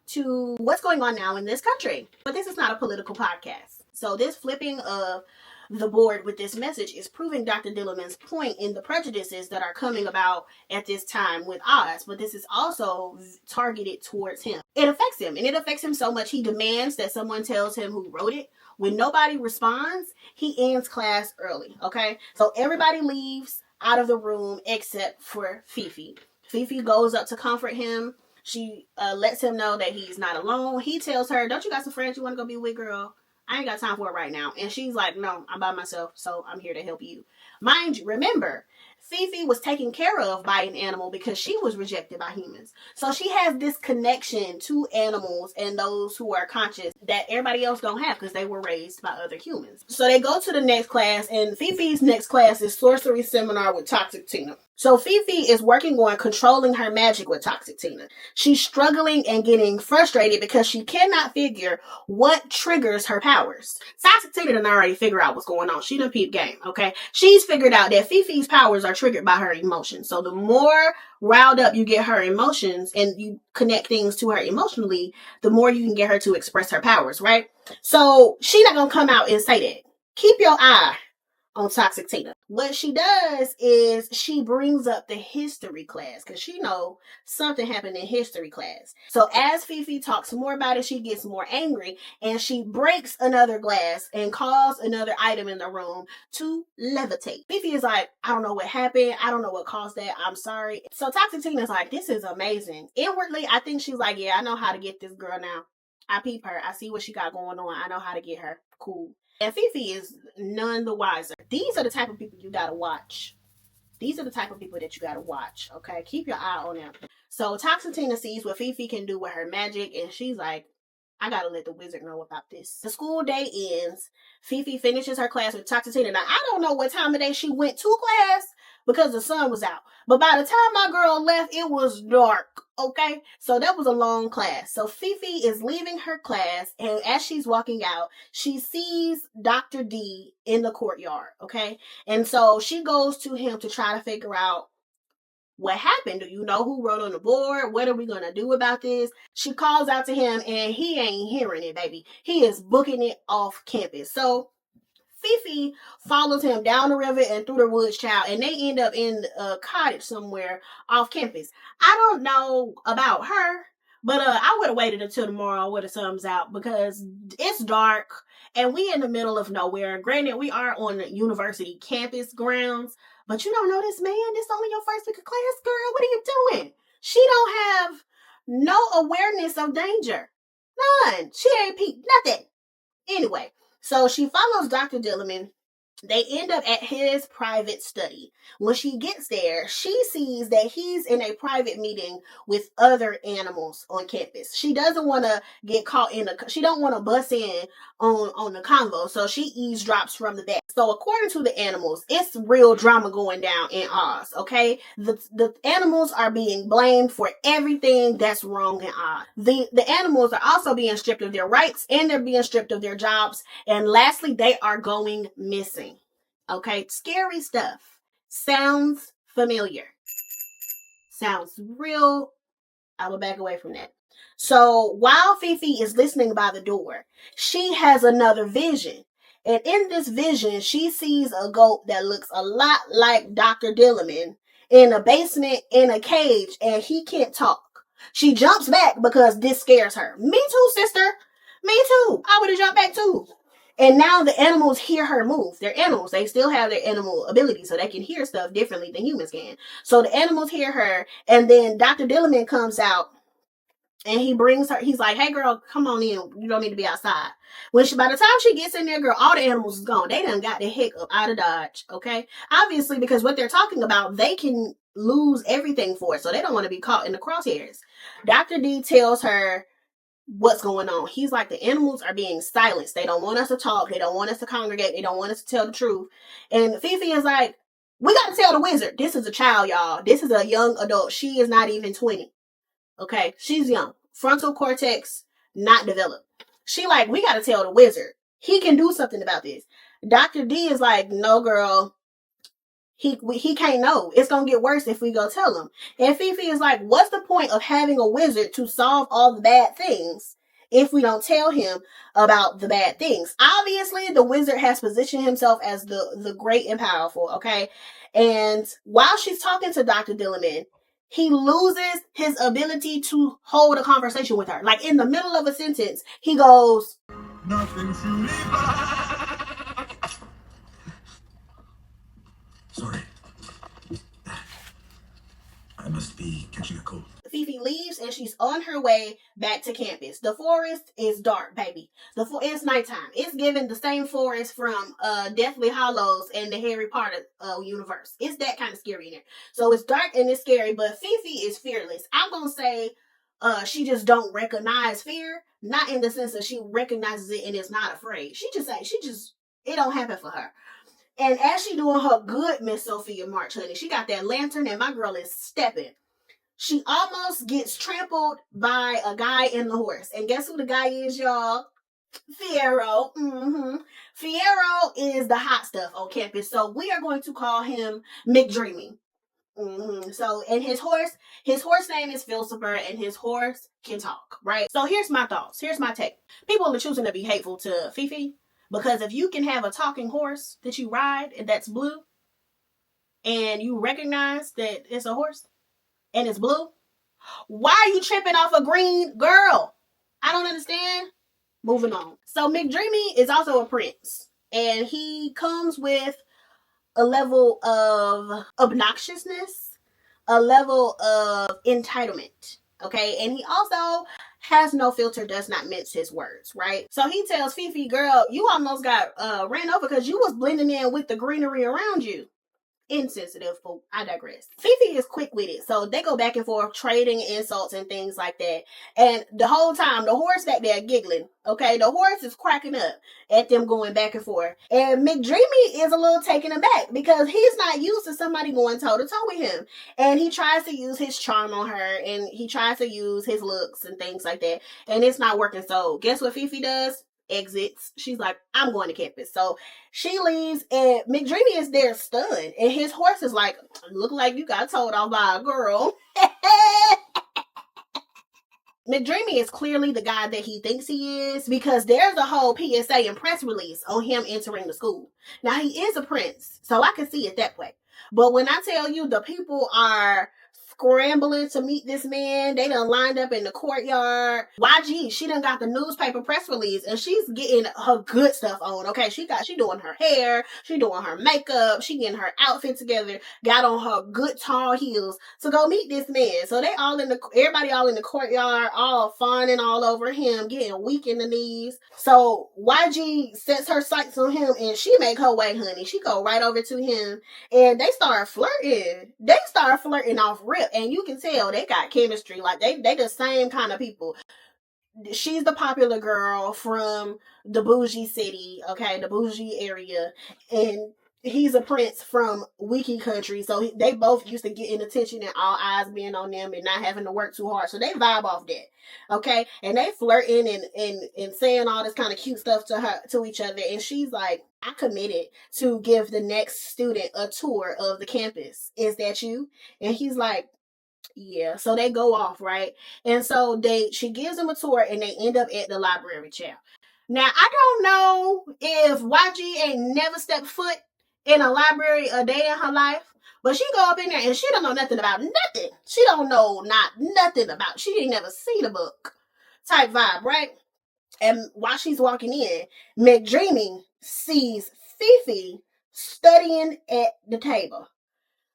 to what's going on now in this country. But this is not a political podcast. So this flipping of the board with this message is proving Dr. Dillerman's point in the prejudices that are coming about at this time with Oz. But this is also targeted towards him. It affects him, and it affects him so much he demands that someone tells him who wrote it. When nobody responds, he ends class early, okay? So everybody leaves out of the room except for Fifi. Fifi goes up to comfort him. She lets him know that he's not alone. He tells her, don't you got some friends you want to go be with, girl? I ain't got time for it right now. And she's like, no, I'm by myself, so I'm here to help you. Mind you, remember, Fifi was taken care of by an animal because she was rejected by humans. So she has this connection to animals and those who are conscious that everybody else don't have because they were raised by other humans. So they go to the next class, and Fifi's next class is Sorcery Seminar with Toxic Tina. So Fifi is working on controlling her magic with Toxic Tina. She's struggling and getting frustrated because she cannot figure what triggers her powers. Toxic Tina done already figured out what's going on. She done peep game, okay? She's figured out that Fifi's powers are triggered by her emotions. So the more riled up you get her emotions and you connect things to her emotionally, the more you can get her to express her powers, right? So she's not gonna come out and say that. Keep your eye on Toxic Tina. What she does is she brings up the history class because she know something happened in history class. So as Fifi talks more about it, she gets more angry and she breaks another glass and calls another item in the room to levitate. Fifi is like, I don't know what happened. I don't know what caused that. I'm sorry. So Toxic Tina's like, this is amazing. Inwardly, I think she's like, yeah, I know how to get this girl now. I peep her. I see what she got going on. I know how to get her. Cool. And Fifi is none the wiser. These are the type of people you gotta watch. These are the type of people that you gotta watch, okay? Keep your eye on them. So Toxic Tina sees what Fifi can do with her magic, and she's like, I gotta let the wizard know about this. The school day ends. Fifi finishes her class with Toxic Tina. Now, I don't know what time of day she went to class because the sun was out. But by the time my girl left, it was dark, okay? So that was a long class. So Fifi is leaving her class, and as she's walking out, she sees Dr. D in the courtyard, okay? And so she goes to him to try to figure out what happened. Do you know who wrote on the board? What are we going to do about this? She calls out to him, and he ain't hearing it, baby. He is booking it off campus. So Fifi follows him down the river and through the woods, child, and they end up in a cottage somewhere off campus. I don't know about her, but I would have waited until tomorrow where the sun's out because it's dark and we in the middle of nowhere. Granted, we are on the university campus grounds, but you don't know this man. This only your first week of class, girl. What are you doing? She don't have no awareness of danger. None. She ain't peeped nothing. Anyway. So she follows Dr. Dillerman. They end up at his private study. When she gets there, she sees that he's in a private meeting with other animals on campus. She doesn't want to get caught she don't want to bust in on the convo, so she eavesdrops from the back. So according to the animals, it's real drama going down in Oz, okay? The animals are being blamed for everything that's wrong in Oz. The animals are also being stripped of their rights, and they're being stripped of their jobs, and lastly, they are going missing. Okay, scary stuff. Sounds familiar. Sounds real. I will back away from that. So while Fifi is listening by the door, she has another vision. And in this vision, she sees a goat that looks a lot like Dr. Dillerman in a basement in a cage, and he can't talk. She jumps back because this scares her. Me too, sister. Me too. I would have jumped back too. And now the animals hear her move. They're animals. They still have their animal ability, so they can hear stuff differently than humans can. So the animals hear her, and then Dr. Dillerman comes out, and he brings her. He's like, "Hey, girl, come on in. You don't need to be outside." By the time she gets in there, girl, all the animals is gone. They done got the heck up out of Dodge, okay? Obviously, because what they're talking about, they can lose everything for it, so they don't want to be caught in the crosshairs. Dr. D tells her what's going on. He's like, the animals are being silenced. They don't want us to talk. They don't want us to congregate. They don't want us to tell the truth. And Fifi is like, we got to tell the wizard. This is a child, y'all. This is a young adult. She is not even 20. Okay, she's young. Frontal cortex not developed. She like, we got to tell the wizard. He can do something about this. Dr. D is like, no, girl. He can't know. It's going to get worse if we go tell him. And Fifi is like, what's the point of having a wizard to solve all the bad things if we don't tell him about the bad things? Obviously, the wizard has positioned himself as the great and powerful, okay? And while she's talking to Dr. Dillerman, he loses his ability to hold a conversation with her. Like, in the middle of a sentence, he goes, Nothing truly Sorry. I must be catching a cold. Fifi leaves and she's on her way back to campus. The forest is dark, baby. It's nighttime. It's given the same forest from Deathly Hallows and the Harry Potter universe. It's that kind of scary in there. So it's dark and it's scary, but Fifi is fearless. I'm going to say she just don't recognize fear. Not in the sense that she recognizes it and is not afraid. It don't happen for her. And as she doing her good Miss Sophia March, honey, she got that lantern and my girl is stepping. She almost gets trampled by a guy in the horse. And guess who the guy is, y'all? Fierro. Fierro is the hot stuff on campus. So we are going to call him McDreamy. So, and his horse name is Philosopher, and his horse can talk, right? So here's my thoughts. Here's my take. People are choosing to be hateful to Fifi. Because if you can have a talking horse that you ride and that's blue, and you recognize that it's a horse and it's blue, why are you tripping off a green girl? I don't understand. Moving on. So McDreamy is also a prince, and he comes with a level of obnoxiousness, a level of entitlement. Okay, and he also has no filter, does not mince his words, right? So he tells Fifi, girl, you almost got ran over because you was blending in with the greenery around you. Insensitive, but I digress. Fifi is quick with it, so they go back and forth trading insults and things like that. And the whole time, the horse back there giggling. Okay, the horse is cracking up at them going back and forth. And McDreamy is a little taken aback because he's not used to somebody going toe to toe with him. And he tries to use his charm on her, and he tries to use his looks and things like that. And it's not working. So guess what Fifi does? Exits. She's like, I'm going to campus. So she leaves, and McDreamy is there stunned, and his horse is like, look like you got told off by a girl. McDreamy is clearly the guy that he thinks he is, because there's a whole PSA and press release on him entering the school. Now, he is a prince, so I can see it that way. But when I tell you the people are scrambling to meet this man, they done lined up in the courtyard. YG, she done got the newspaper press release, and she's getting her good stuff on. Okay, she doing her hair, she doing her makeup, she getting her outfit together, got on her good tall heels to go meet this man. So everybody all in the courtyard, all fawning all over him, getting weak in the knees. So YG sets her sights on him, and she make her way, honey. She go right over to him, and they start flirting. They start flirting off rip. And you can tell they got chemistry. Like they the same kind of people. She's the popular girl from the bougie city, okay, the bougie area, and he's a prince from Wiki country. So they both used to getting attention and all eyes being on them and not having to work too hard. So they vibe off that, okay, and they flirting and saying all this kind of cute stuff to each other. And she's like, I committed to give the next student a tour of the campus. Is that you? And he's like, yeah. So they go off, right? And so she gives them a tour, and they end up at the library chair. Now, I don't know if YG ain't never stepped foot in a library a day in her life, but she go up in there and she don't know nothing about nothing. She don't know nothing about, she ain't never seen a book type vibe, right? And while she's walking in, McDreamy sees Fifi studying at the table.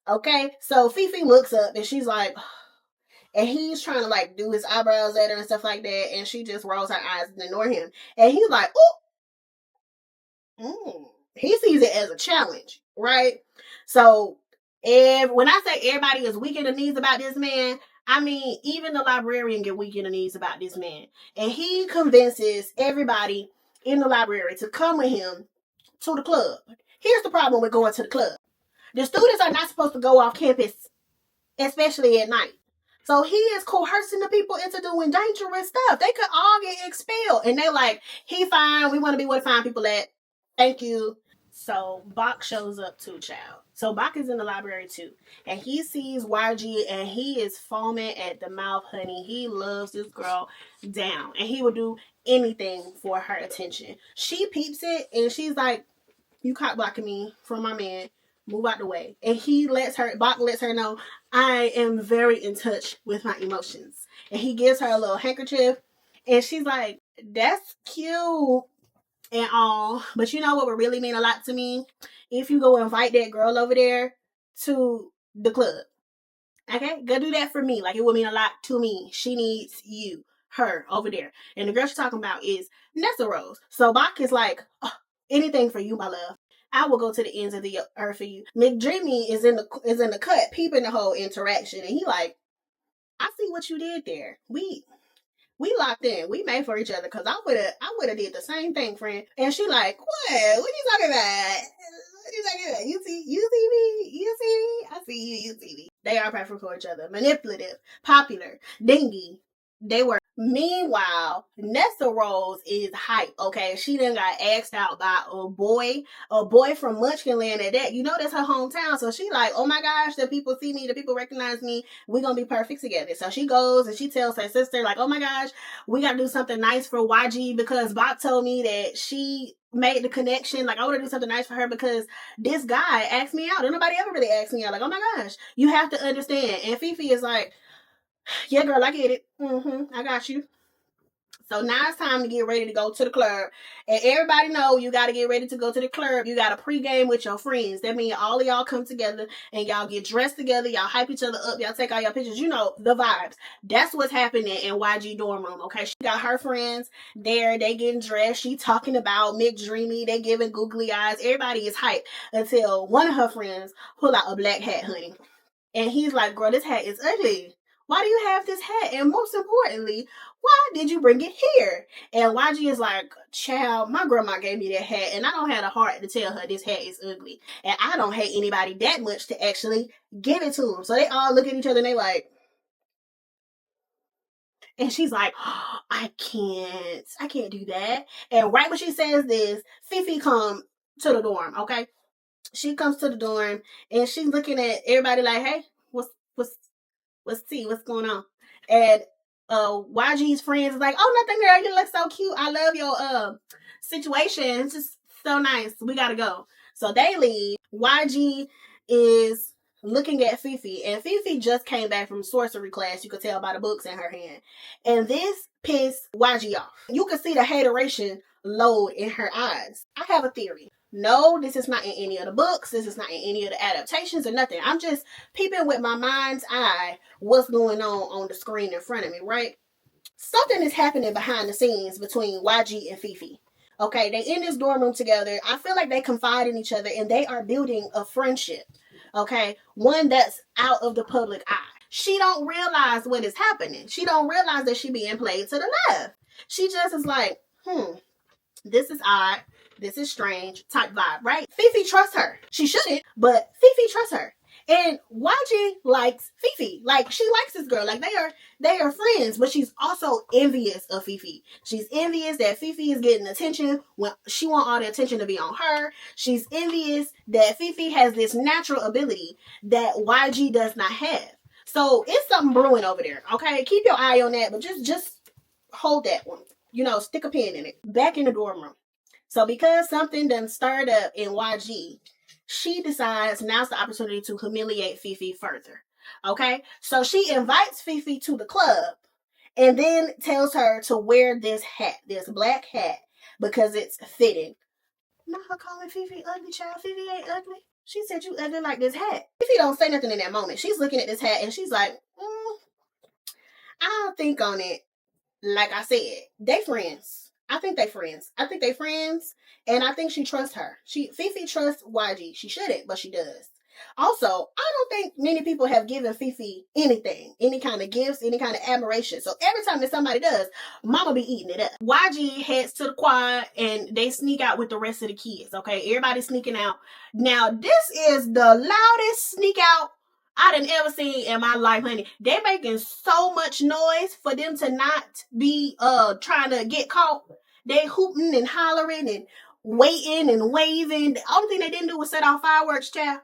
Okay, so Fifi looks up and she's like, and he's trying to like do his eyebrows at her and stuff like that, and she just rolls her eyes and ignore him. And he's like, oh, he sees it as a challenge, right? So when I say everybody is weak in the knees about this man, I mean even the librarian get weak in the knees about this man, and he convinces everybody in the library to come with him to the club. Here's the problem with going to the club: the students are not supposed to go off campus, especially at night. So he is coercing the people into doing dangerous stuff. They could all get expelled. And they're like, he fine. We want to be where fine people at. Thank you. So Bach shows up too, child. So Bach is in the library too. And he sees YG and he is foaming at the mouth, honey. He loves this girl down. And he will do anything for her attention. She peeps it and she's like, you cock blocking me from my man. Move out the way. And Bach lets her know, I am very in touch with my emotions. And he gives her a little handkerchief. And she's like, that's cute and all. But you know what would really mean a lot to me? If you go invite that girl over there to the club. Okay? Go do that for me. Like, it would mean a lot to me. She needs you. Her over there. And the girl she's talking about is Nessa Rose. So Bach is like, oh, anything for you, my love. I will go to the ends of the earth for you. McDreamy is in the cut, peeping the whole interaction, and he like, I see what you did there. We locked in. We made for each other, because I would have did the same thing, friend. And she like, what? What you talking about? What you talking about? You see me? You see me? I see you. You see me. They are perfect for each other. Manipulative, popular, dingy. They were. Meanwhile, Nessa Rose is hype, okay? She done got asked out by a boy from Munchkinland at that. You know that's her hometown, so she like, oh my gosh, the people see me, the people recognize me, we're gonna be perfect together. So she goes and she tells her sister, like, oh my gosh, we gotta do something nice for YG because Bach told me that she made the connection. Like, I want to do something nice for her because this guy asked me out. And nobody ever really asked me out. Like, oh my gosh, you have to understand. And Fifi is like, yeah, girl, I get it. I got you. So now it's time to get ready to go to the club. And everybody know you got to get ready to go to the club. You got to pregame with your friends. That means all of y'all come together and y'all get dressed together. Y'all hype each other up. Y'all take all your pictures. You know, the vibes. That's what's happening in YG dorm room, okay? She got her friends there. They getting dressed. She talking about McDreamy. They giving googly eyes. Everybody is hyped until one of her friends pull out a black hat, honey. And he's like, girl, this hat is ugly. Why do you have this hat? And most importantly, why did you bring it here? And YG is like, child, my grandma gave me that hat, and I don't have the heart to tell her this hat is ugly. And I don't hate anybody that much to actually give it to them. So they all look at each other and they like, and she's like, oh, I can't do that. And right when she says this, Fifi come to the dorm, okay? She comes to the dorm and she's looking at everybody like, hey, what's tea? What's going on? And YG's friends is like, oh, nothing, girl. You look so cute. I love your situation. It's just so nice. We gotta go. So they leave. YG is looking at Fifi, and Fifi just came back from sorcery class. You could tell by the books in her hand. And this pissed YG off. You could see the hateration load in her eyes. I have a theory. No, this is not in any of the books. This is not in any of the adaptations or nothing. I'm just peeping with my mind's eye what's going on the screen in front of me, right? Something is happening behind the scenes between YG and Fifi. Okay, they in this dorm room together. I feel like they confide in each other and they are building a friendship. Okay, one that's out of the public eye. She don't realize what is happening. She don't realize that she being played to the left. She just is like, this is odd. This is strange type vibe, right? Fifi trusts her. She shouldn't, but Fifi trusts her. And YG likes Fifi. Like, she likes this girl. Like, they are friends, but she's also envious of Fifi. She's envious that Fifi is getting attention when she want all the attention to be on her. She's envious that Fifi has this natural ability that YG does not have. So it's something brewing over there, okay? Keep your eye on that, but just hold that one. You know, stick a pin in it. Back in the dorm room. So because something done stirred up in YG, she decides now's the opportunity to humiliate Fifi further. Okay? So she invites Fifi to the club. and then tells her to wear this hat, this black hat, because it's fitting. Not her calling Fifi ugly, child. Fifi ain't ugly. She said you ugly like this hat. Fifi don't say nothing in that moment. She's looking at this hat and she's like, I'll think on it. Like I said, they friends. I think they friends. And I think she trusts her. Fifi trusts YG. She shouldn't, but she does. Also, I don't think many people have given Fifi anything, any kind of gifts, any kind of admiration. So every time that somebody does, mama be eating it up. YG heads to the quad and they sneak out with the rest of the kids, okay? Everybody's sneaking out. Now, this is the loudest sneak out I done ever seen in my life, honey. They're making so much noise for them to not be trying to get caught. They hooting and hollering and waiting and waving. The only thing they didn't do was set off fireworks, child.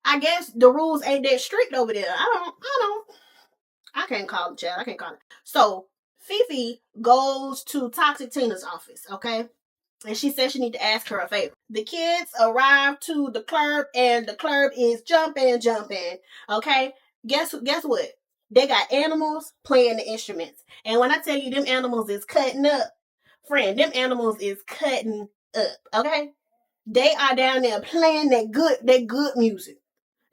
I guess the rules ain't that strict over there. I can't call it, child. I can't call it. So Fifi goes to Toxic Tina's office, okay? And she says she need to ask her a favor. The kids arrive to the club and the club is jumping, okay? Guess what? They got animals playing the instruments. And when I tell you them animals is cutting up, friend, them animals is cutting up, okay? They are down there playing that good music.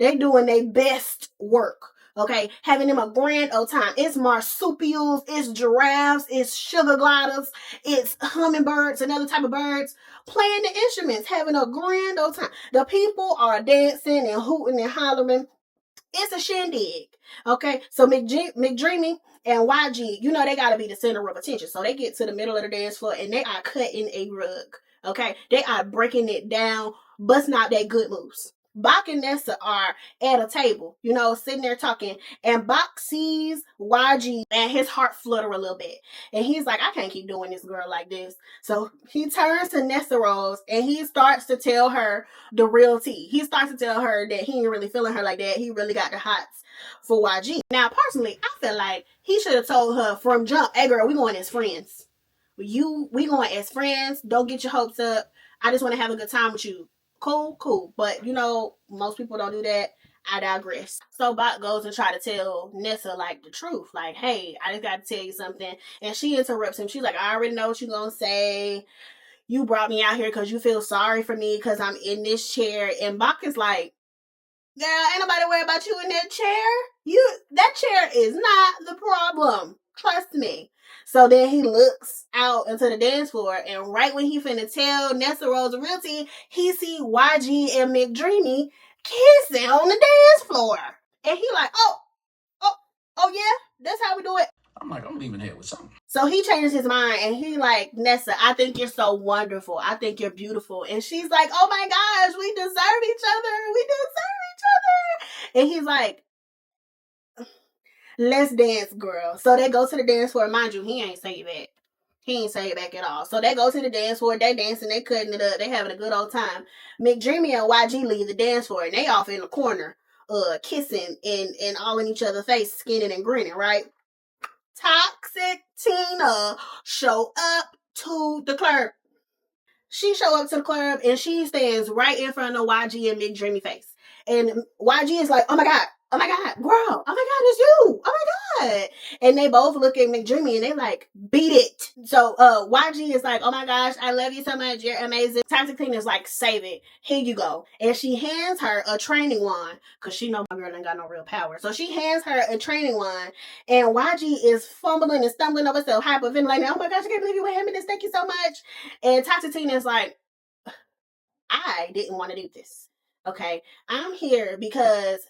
They doing their best work, okay? Having them a grand old time. It's marsupials, it's giraffes, it's sugar gliders, it's hummingbirds and other type of birds playing the instruments, having a grand old time. The people are dancing and hooting and hollering. It's a shindig, okay? So McDreamy and YG, you know they got to be the center of attention. So they get to the middle of the dance floor and they are cutting a rug, okay? They are breaking it down, busting out their good moves. Bach and Nessa are at a table, you know, sitting there talking, and Bach sees YG and his heart flutter a little bit. And he's like, I can't keep doing this girl like this. So he turns to Nessa Rose and he starts to tell her the real tea. He starts to tell her that he ain't really feeling her like that. He really got the hots for YG. Now, personally, I feel like he should have told her from jump, hey girl, we going as friends. We going as friends. Don't get your hopes up. I just want to have a good time with you. Cool. But, you know, most people don't do that. I digress. So Bach goes and try to tell Nessa, like, the truth. Like, hey, I just got to tell you something. And she interrupts him. She's like, I already know what you're going to say. You brought me out here because you feel sorry for me because I'm in this chair. And Bach is like, girl, ain't nobody worried about you in that chair. That chair is not the problem. Trust me. So then he looks out into the dance floor, and right when he finna tell Nessa Rose the real tea, he see YG and McDreamy kissing on the dance floor. And he like, oh yeah, that's how we do it. I'm like, I'm leaving here with something. So he changes his mind, and he like, Nessa, I think you're so wonderful. I think you're beautiful. And she's like, oh my gosh, we deserve each other. And he's like, let's dance, girl. So they go to the dance floor. Mind you, he ain't say it back. He ain't say it back at all. So they go to the dance floor. They dancing. They cutting it up. They having a good old time. McDreamy and YG leave the dance floor. And they off in the corner, kissing and all in each other's face, skinning and grinning, right? Toxic Tina show up to the club. She show up to the club and she stands right in front of YG and McDreamy face. And YG is like, oh my God, girl, oh my God, it's you, oh my God. And they both look at McDreamy and they like, beat it. So YG is like, oh my gosh, I love you so much, you're amazing. Toxic Tina is like, save it, here you go. And she hands her a training wand, because she know my girl ain't got no real power. So she hands her a training wand, and YG is fumbling and stumbling over herself, hyperventilating, oh my gosh, I can't believe you would hand me this, thank you so much. And Toxic Tina is like, I didn't want to do this. Okay, I'm here because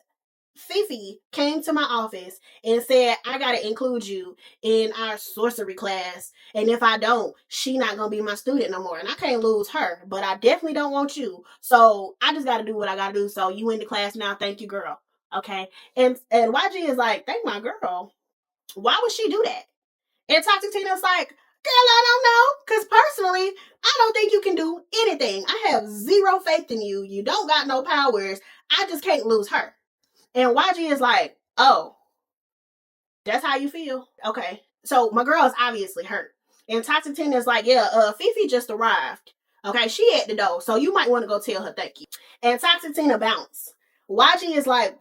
Fifi came to my office and said, I gotta include you in our sorcery class. And if I don't, she not gonna be my student no more. And I can't lose her, but I definitely don't want you. So I just gotta do what I gotta do. So you in the class now. Thank you, girl. Okay. And YG is like, thank my girl. Why would she do that? And Toxic Tina's like, girl, I don't know. Because personally, I don't think you can do anything. I have zero faith in you. You don't got no powers. I just can't lose her. And YG is like, oh, that's how you feel? Okay. So my girl is obviously hurt. And Toxic Tina is like, yeah, Fifi just arrived. Okay, she at the door. So you might want to go tell her thank you. And Toxic Tina bounced. YG is like,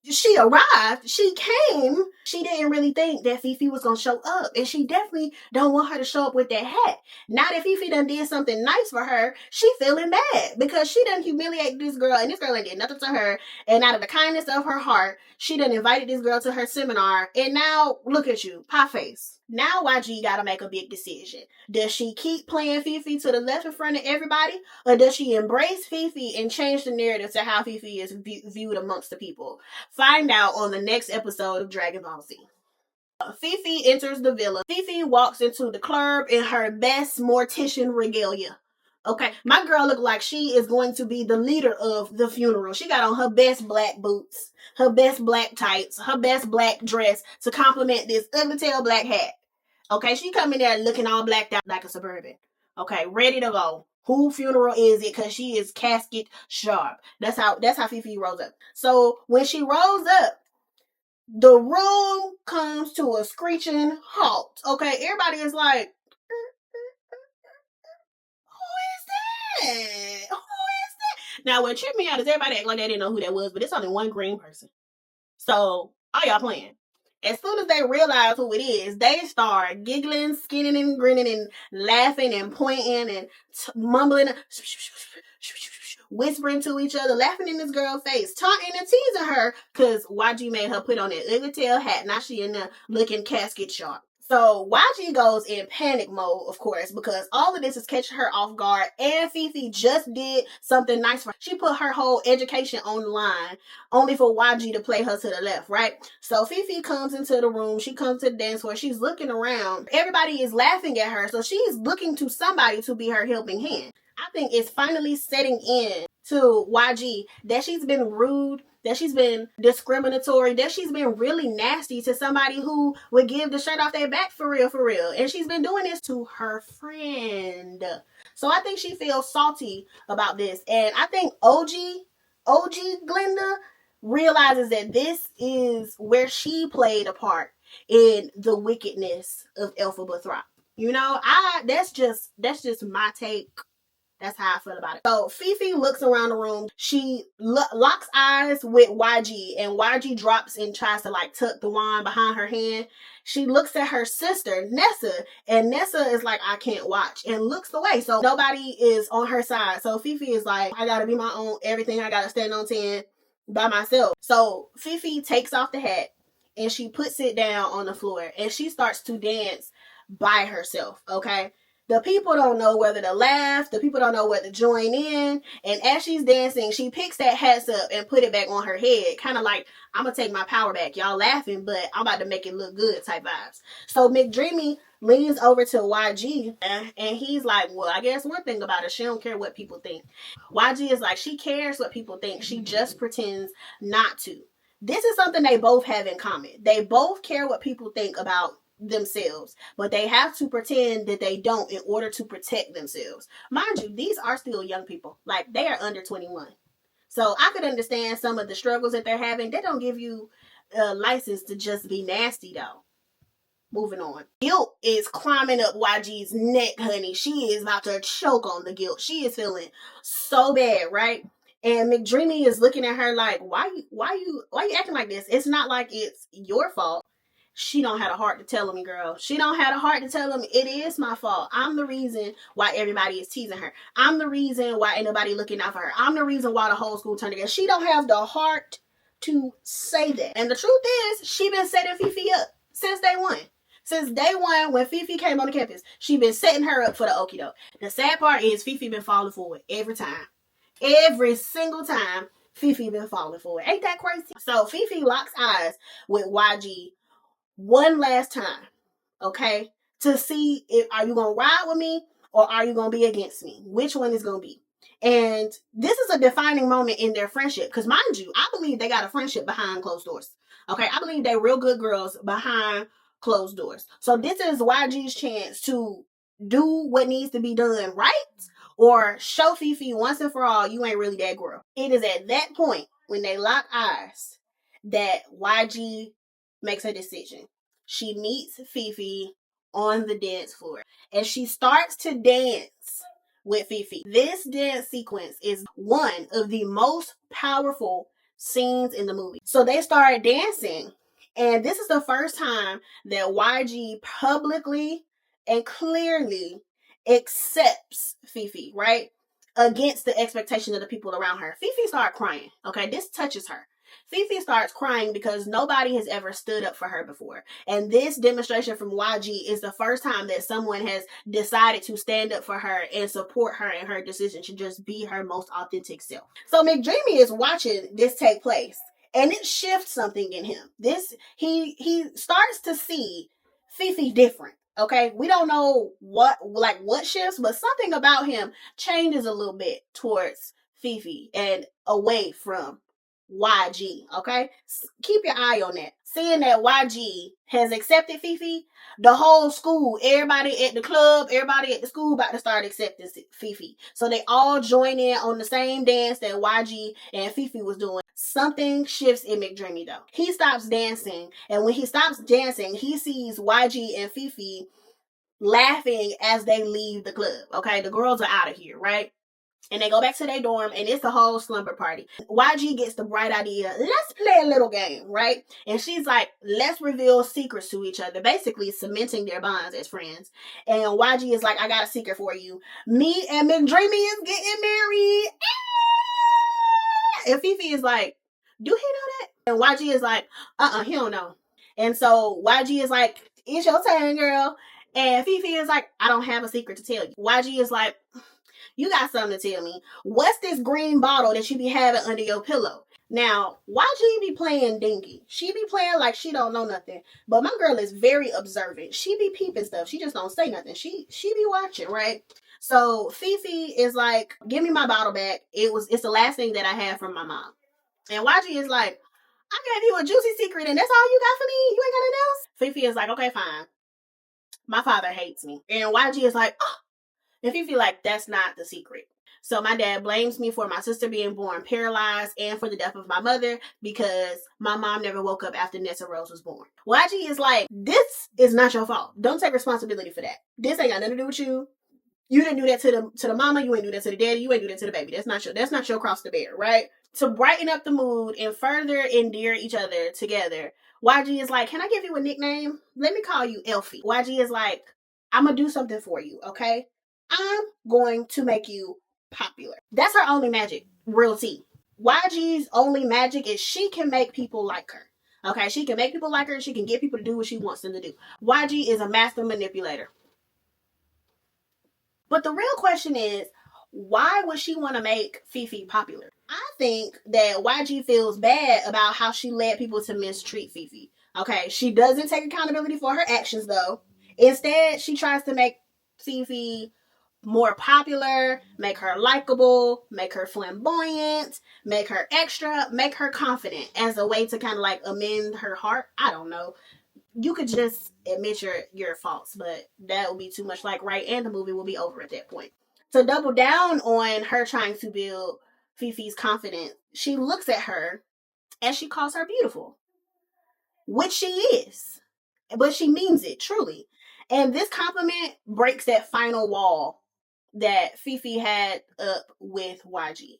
she arrived, she came. She didn't really think that Fifi was gonna show up, and she definitely don't want her to show up with that hat. Now that Fifi done did something nice for her, she feeling bad because she done humiliated this girl, and this girl ain't did nothing to her. And out of the kindness of her heart, she done invited this girl to her seminar, and now look at you, pie face. Now YG gotta make a big decision. Does she keep playing Fifi to the left in front of everybody, or does she embrace Fifi and change the narrative to how Fifi is viewed amongst the people? Find out on the next episode of Dragon Ball Z. Fifi enters the villa. Fifi walks into the club in her best mortician regalia. Okay, my girl looked like she is going to be the leader of the funeral. She got on her best black boots, her best black tights, her best black dress to complement this ugly tail black hat. Okay, she come in there looking all blacked out like a suburban. Okay, ready to go. Who funeral is it? Because she is casket sharp. That's how Fifi rolls up. So when she rolls up, the room comes to a screeching halt. Okay, everybody is like, who is that? Who is that? Now, what tripped me out is everybody act like they didn't know who that was, but it's only one green person. So, all y'all playing. As soon as they realize who it is, they start giggling, skinning and grinning and laughing and pointing and mumbling, whispering to each other, laughing in this girl's face, taunting and teasing her because YG made her put on that ugly tail hat. Now she in there looking casket sharp. So YG goes in panic mode, of course, because all of this is catching her off guard, and Fifi just did something nice for her. She put her whole education on the line, only for YG to play her to the left, right? So Fifi comes into the room, she comes to the dance floor, she's looking around, everybody is laughing at her, so she's looking to somebody to be her helping hand. I think it's finally setting in to YG that she's been rude, that she's been discriminatory, that she's been really nasty to somebody who would give the shirt off their back for real. And she's been doing this to her friend. So I think she feels salty about this. And I think OG Glenda realizes that this is where she played a part in the wickedness of Elphaba Throp. You know, that's just my take. That's how I feel about it. So Fifi looks around the room. She locks eyes with YG, and YG drops and tries to like tuck the wand behind her hand. She looks at her sister, Nessa, and Nessa is like, I can't watch, and looks away. So nobody is on her side. So Fifi is like, I gotta be my own everything. I gotta stand on 10 by myself. So Fifi takes off the hat and she puts it down on the floor and she starts to dance by herself, okay? The people don't know whether to laugh. The people don't know whether to join in. And as she's dancing, she picks that hat up and put it back on her head. Kind of like, I'm going to take my power back. Y'all laughing, but I'm about to make it look good type vibes. So McDreamy leans over to YG and he's like, well, I guess one thing about her, she don't care what people think. YG is like, she cares what people think. She just pretends not to. This is something they both have in common. They both care what people think about themselves, but they have to pretend that they don't in order to protect themselves. Mind you, these are still young people. Like, they are under 21. So I could understand some of the struggles that they're having. They don't give you a license to just be nasty, though. Moving on. Guilt is climbing up YG's neck, honey. She is about to choke on the guilt. She is feeling so bad, right? And McDreamy is looking at her like, why you acting like this? It's not like it's your fault. She don't have a heart to tell him, girl. She don't have a heart to tell him, it is my fault. I'm the reason why everybody is teasing her. I'm the reason why ain't nobody looking out for her. I'm the reason why the whole school turned against. She don't have the heart to say that. And the truth is, she been setting Fifi up since day one. Since day one, when Fifi came on the campus, she been setting her up for the okie doke. The sad part is Fifi been falling for it every time. Every single time, Fifi been falling for it. Ain't that crazy? So Fifi locks eyes with YG one last time, okay, to see if are you gonna ride with me or are you gonna be against me? Which one is gonna be? And this is a defining moment in their friendship, because mind you, I believe they got a friendship behind closed doors. Okay, I believe they're real good girls behind closed doors. So this is YG's chance to do what needs to be done, right? Or show Fifi once and for all you ain't really that girl. It is at that point when they lock eyes that YG makes her decision. She meets Fifi on the dance floor and she starts to dance with Fifi. This dance sequence is one of the most powerful scenes in the movie. So they started dancing. And this is the first time that YG publicly and clearly accepts Fifi, right? Against the expectation of the people around her. Fifi started crying. Okay, this touches her. Fifi starts crying because nobody has ever stood up for her before. And this demonstration from YG is the first time that someone has decided to stand up for her and support her in her decision to just be her most authentic self. So McDreamy is watching this take place, and it shifts something in him. He starts to see Fifi different. Okay, we don't know what shifts, but something about him changes a little bit towards Fifi and away from YG. Okay, keep your eye on that. Seeing that YG has accepted Fifi, the whole school, everybody at the club, everybody at the school about to start accepting Fifi. So they all join in on the same dance that YG and Fifi was doing. Something shifts in McDreamy though. He stops dancing, and when he stops dancing, he sees YG and Fifi laughing as they leave the club. Okay, the girls are out of here, right? And they go back to their dorm, and it's the whole slumber party. YG gets the bright idea, let's play a little game, right? And she's like, let's reveal secrets to each other, basically cementing their bonds as friends. And YG is like, I got a secret for you. Me and McDreamy is getting married. And Fifi is like, do he know that? And YG is like, he don't know. And so YG is like, it's your turn, girl. And Fifi is like, I don't have a secret to tell you. YG is like, you got something to tell me. What's this green bottle that you be having under your pillow? Now, YG be playing dinky. She be playing like she don't know nothing. But my girl is very observant. She be peeping stuff. She just don't say nothing. She be watching, right? So Fifi is like, give me my bottle back. It's the last thing that I have from my mom. And YG is like, I gave you a juicy secret and that's all you got for me? You ain't got nothing else? Fifi is like, okay, fine. My father hates me. And YG is like, oh. And Fifi like, that's not the secret. So my dad blames me for my sister being born paralyzed and for the death of my mother because my mom never woke up after Nessa Rose was born. YG is like, this is not your fault. Don't take responsibility for that. This ain't got nothing to do with you. You didn't do that to the mama. You ain't do that to the daddy. You ain't do that to the baby. That's not your cross to bear, right? To brighten up the mood and further endear each other together, YG is like, can I give you a nickname? Let me call you Elfie. YG is like, I'm going to do something for you, okay? I'm going to make you popular. That's her only magic, real tea. YG's only magic is she can make people like her. Okay, she can make people like her. She can get people to do what she wants them to do. YG is a master manipulator. But the real question is, why would she want to make Fifi popular? I think that YG feels bad about how she led people to mistreat Fifi. Okay, she doesn't take accountability for her actions though. Instead, she tries to make Fifi more popular, make her likable, make her flamboyant, make her extra, make her confident as a way to kind of like amend her heart. I don't know. You could just admit your faults, but that would be too much like right, and the movie will be over at that point. To double down on her trying to build Fifi's confidence, she looks at her and she calls her beautiful, which she is, but she means it truly. And this compliment breaks that final wall that Fifi had up with YG.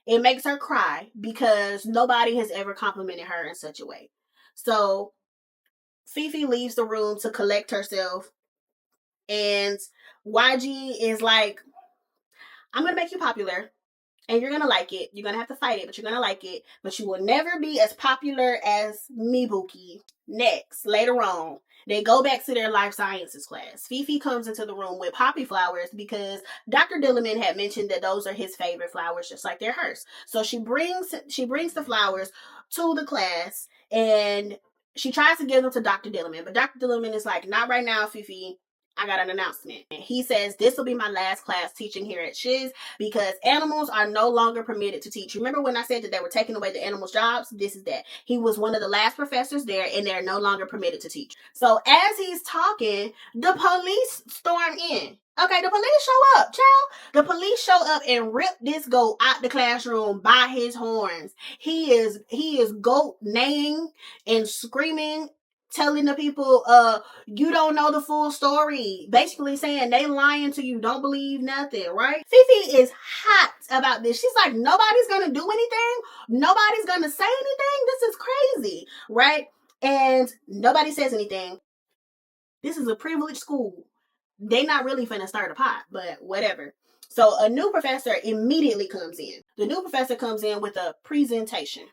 It makes her cry because nobody has ever complimented her in such a way. So Fifi leaves the room to collect herself, and YG is like, I'm going to make you popular, and you're going to like it. You're going to have to fight it, but you're going to like it. But you will never be as popular as Mibuki. Next, later on, they go back to their life sciences class. Fifi comes into the room with poppy flowers because Dr. Dillerman had mentioned that those are his favorite flowers, just like they're hers. So she brings the flowers to the class, and she tries to give them to Dr. Dillerman, but Dr. Dillerman is like, not right now, Fifi. I got an announcement. And he says, this will be my last class teaching here at Shiz because animals are no longer permitted to teach. Remember when I said that they were taking away the animals' jobs? This is that. He was one of the last professors there, and they're no longer permitted to teach. So as he's talking, the police storm in. Okay, the police show up, child. The police show up and rip this goat out the classroom by his horns. He is goat neighing and screaming telling the people, you don't know the full story. Basically saying they lying to you. Don't believe nothing, right? Fifi is hot about this. She's like, nobody's gonna do anything. Nobody's gonna say anything. This is crazy, right? And nobody says anything. This is a privileged school. They not really finna start a pot, but whatever. So a new professor immediately comes in. The new professor comes in with a presentation.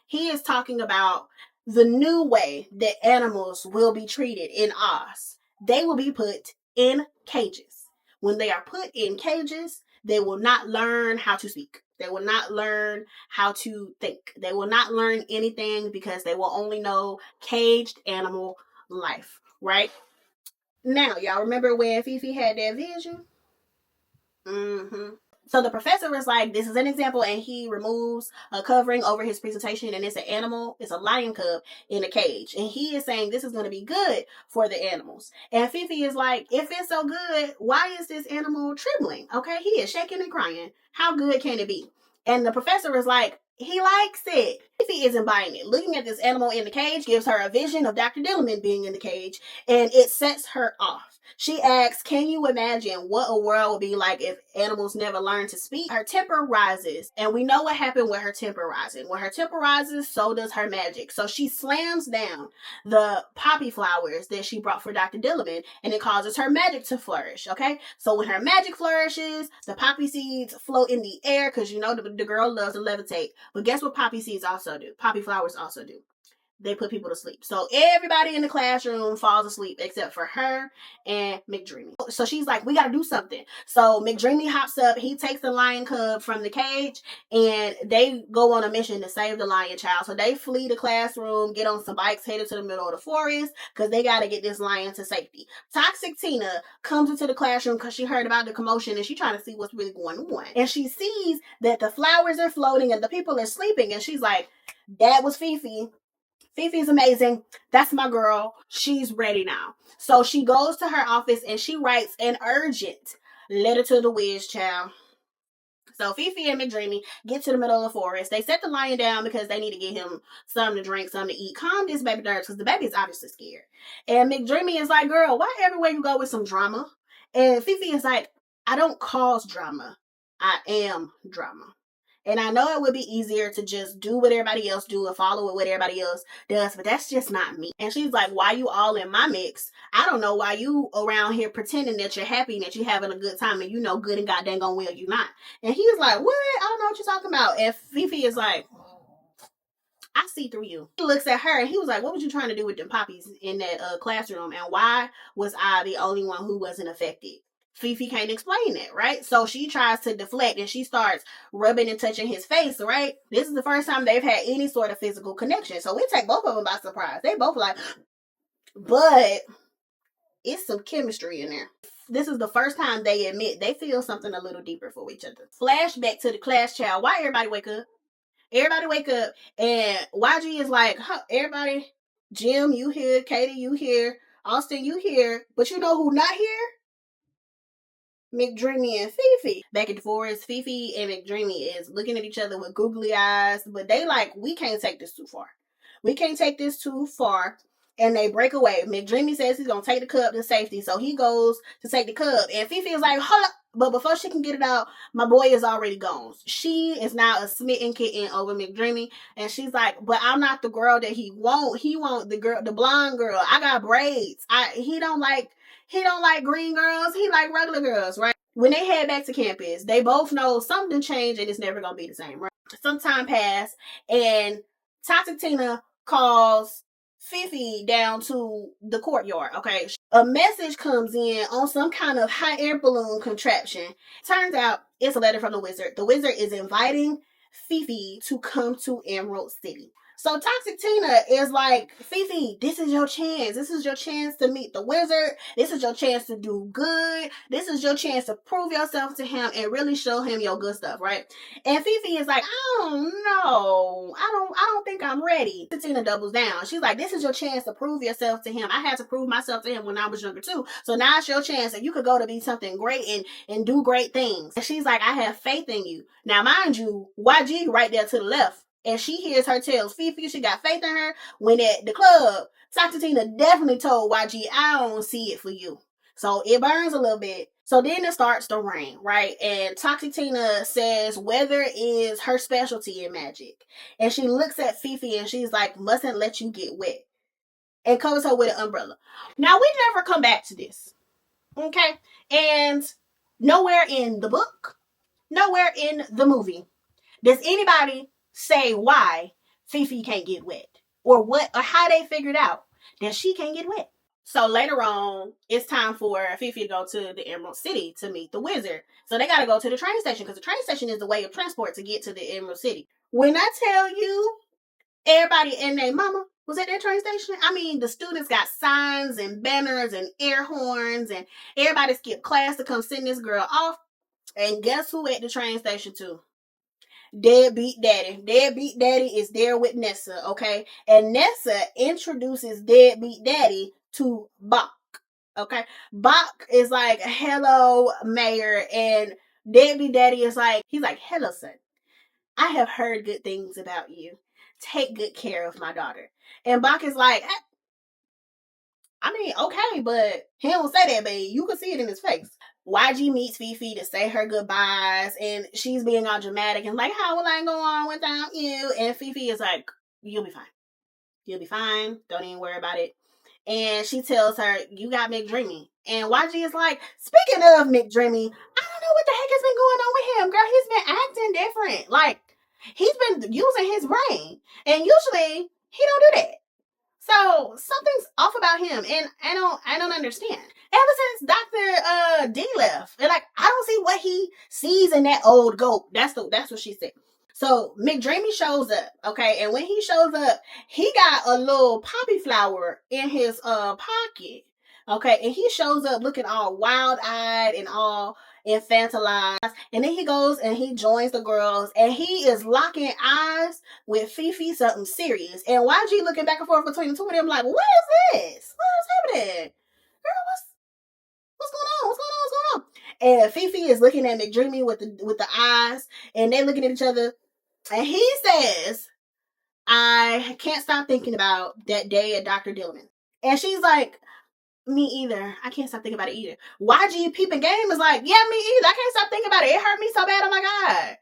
He is talking about the new way that animals will be treated in Oz. They will be put in cages. When they are put in cages, they will not learn how to speak. They will not learn how to think. They will not learn anything because they will only know caged animal life, right? Now, y'all remember when Fifi had that vision? So the professor is like, this is an example, and he removes a covering over his presentation, and it's an animal, it's a lion cub in a cage. And he is saying this is going to be good for the animals. And Fifi is like, if it's so good, why is this animal trembling? Okay, he is shaking and crying. How good can it be? And the professor is like, he likes it. Fifi isn't buying it. Looking at this animal in the cage gives her a vision of Dr. Dillerman being in the cage, and it sets her off. She asks, can you imagine what a world would be like if animals never learned to speak? Her temper rises, and we know what happened with her temper rising. When her temper rises, so does her magic. So she slams down the poppy flowers that she brought for Dr. Dillerman, and it causes her magic to flourish, okay? So when her magic flourishes, the poppy seeds float in the air, because you know the girl loves to levitate. But guess what poppy seeds also do? Poppy flowers also do. They put people to sleep. So everybody in the classroom falls asleep except for her and McDreamy. So she's like, we got to do something. So McDreamy hops up. He takes the lion cub from the cage, and they go on a mission to save the lion child. So they flee the classroom, get on some bikes, headed to the middle of the forest because they got to get this lion to safety. Toxic Tina comes into the classroom because she heard about the commotion, and she's trying to see what's really going on. And she sees that the flowers are floating and the people are sleeping. And she's like, that was Fifi. Fifi's amazing. That's my girl. She's ready now. So she goes to her office and she writes an urgent letter to the Wiz child. So Fifi and McDreamy get to the middle of the forest. They set the lion down because they need to get him something to drink, something to eat. Calm this baby nerves because the baby is obviously scared. And McDreamy is like, girl, why everywhere you go with some drama? And Fifi is like, I don't cause drama. I am drama. And I know it would be easier to just do what everybody else do and follow what everybody else does, but that's just not me. And she's like, why you all in my mix? I don't know why you around here pretending that you're happy and that you're having a good time and you know good and goddamn gone well you not. And he's like, what? I don't know what you're talking about. And Fifi is like, I see through you. He looks at her and he was like, what was you trying to do with them poppies in that classroom? And why was I the only one who wasn't affected? Fifi can't explain it, right? So she tries to deflect and she starts rubbing and touching his face, right? This is the first time they've had any sort of physical connection. So it take both of them by surprise. They both like, but it's some chemistry in there. This is the first time they admit they feel something a little deeper for each other. Flashback to the class child. Why everybody wake up? Everybody wake up and YG is like, huh, everybody, Jim, you here, Katie, you here, Austin, you here, but you know who not here? McDreamy and Fifi. Back in the forest, Fifi and McDreamy is looking at each other with googly eyes, but they like, we can't take this too far. We can't take this too far. And they break away. McDreamy says he's going to take the cub to safety. So he goes to take the cub. And Fifi is like, hold up. But before she can get it out, my boy is already gone. She is now a smitten kitten over McDreamy. And she's like, but I'm not the girl that he want. He want the girl, the blonde girl. I got braids. He don't like green girls. He like regular girls, right? When they head back to campus, they both know something changed and it's never going to be the same, right? Some time passed and Toxic Tina calls Fifi down to the courtyard, okay? A message comes in on some kind of hot air balloon contraption. Turns out it's a letter from the wizard. The wizard is inviting Fifi to come to Emerald City. So Toxic Tina is like, Fifi, this is your chance. This is your chance to meet the wizard. This is your chance to do good. This is your chance to prove yourself to him and really show him your good stuff, right? And Fifi is like, I don't know. I don't think I'm ready. Tina doubles down. She's like, this is your chance to prove yourself to him. I had to prove myself to him when I was younger too. So now it's your chance that you could go to be something great and do great things. And she's like, I have faith in you. Now, mind you, YG right there to the left and she hears her tells Fifi she got faith in her. When at the club, Toxic Tina definitely told YG, I don't see it for you. So it burns a little bit. So then it starts to rain, right? And Toxic Tina says weather is her specialty in magic. And she looks at Fifi and she's like, mustn't let you get wet. And covers her with an umbrella. Now, we never come back to this. Okay? And nowhere in the book, nowhere in the movie, does anybody say why Fifi can't get wet? Or what, or how they figured out that she can't get wet. So later on, it's time for Fifi to go to the Emerald City to meet the wizard. So they got to go to the train station because the train station is the way of transport to get to the Emerald City. When I tell you, everybody and their mama was at that train station. I mean, the students got signs and banners and air horns, and everybody skipped class to come send this girl off. And guess who at the train station too? Deadbeat Daddy. Deadbeat Daddy is there with Nessa, okay? And Nessa introduces Deadbeat Daddy to Bach, okay? Bach is like, hello, Mayor, and Deadbeat Daddy is like, he's like, hello, son. I have heard good things about you. Take good care of my daughter. And Bach is like, I mean, okay, but he don't say that, babe. You can see it in his face. YG meets Fifi to say her goodbyes, and she's being all dramatic and like, how will I go on without you? And Fifi is like, you'll be fine. You'll be fine. Don't even worry about it. And she tells her, you got McDreamy. And YG is like, speaking of McDreamy, I don't know what the heck has been going on with him, girl. He's been acting different. Like, he's been using his brain. And usually, he don't do that. So something's off about him, and I don't understand. Ever since Dr. D left, and like I don't see what he sees in that old goat. That's what she said. So McDreamy shows up, okay, and when he shows up, he got a little poppy flower in his pocket, okay, and he shows up looking all wild-eyed and all infantilized, and then he goes and he joins the girls, and he is locking eyes with Fifi, something serious, and YG looking back and forth between the two of them like, what is this? What is happening? Girl, what's going on? What's going on? And Fifi is looking at McDreamy with the eyes, and they're looking at each other, and he says, I can't stop thinking about that day at Dr. Dillman. And she's like, me either. I can't stop thinking about it either. YG peeping game is like, yeah, me either. I can't stop thinking about it. It hurt me so bad. Oh my God.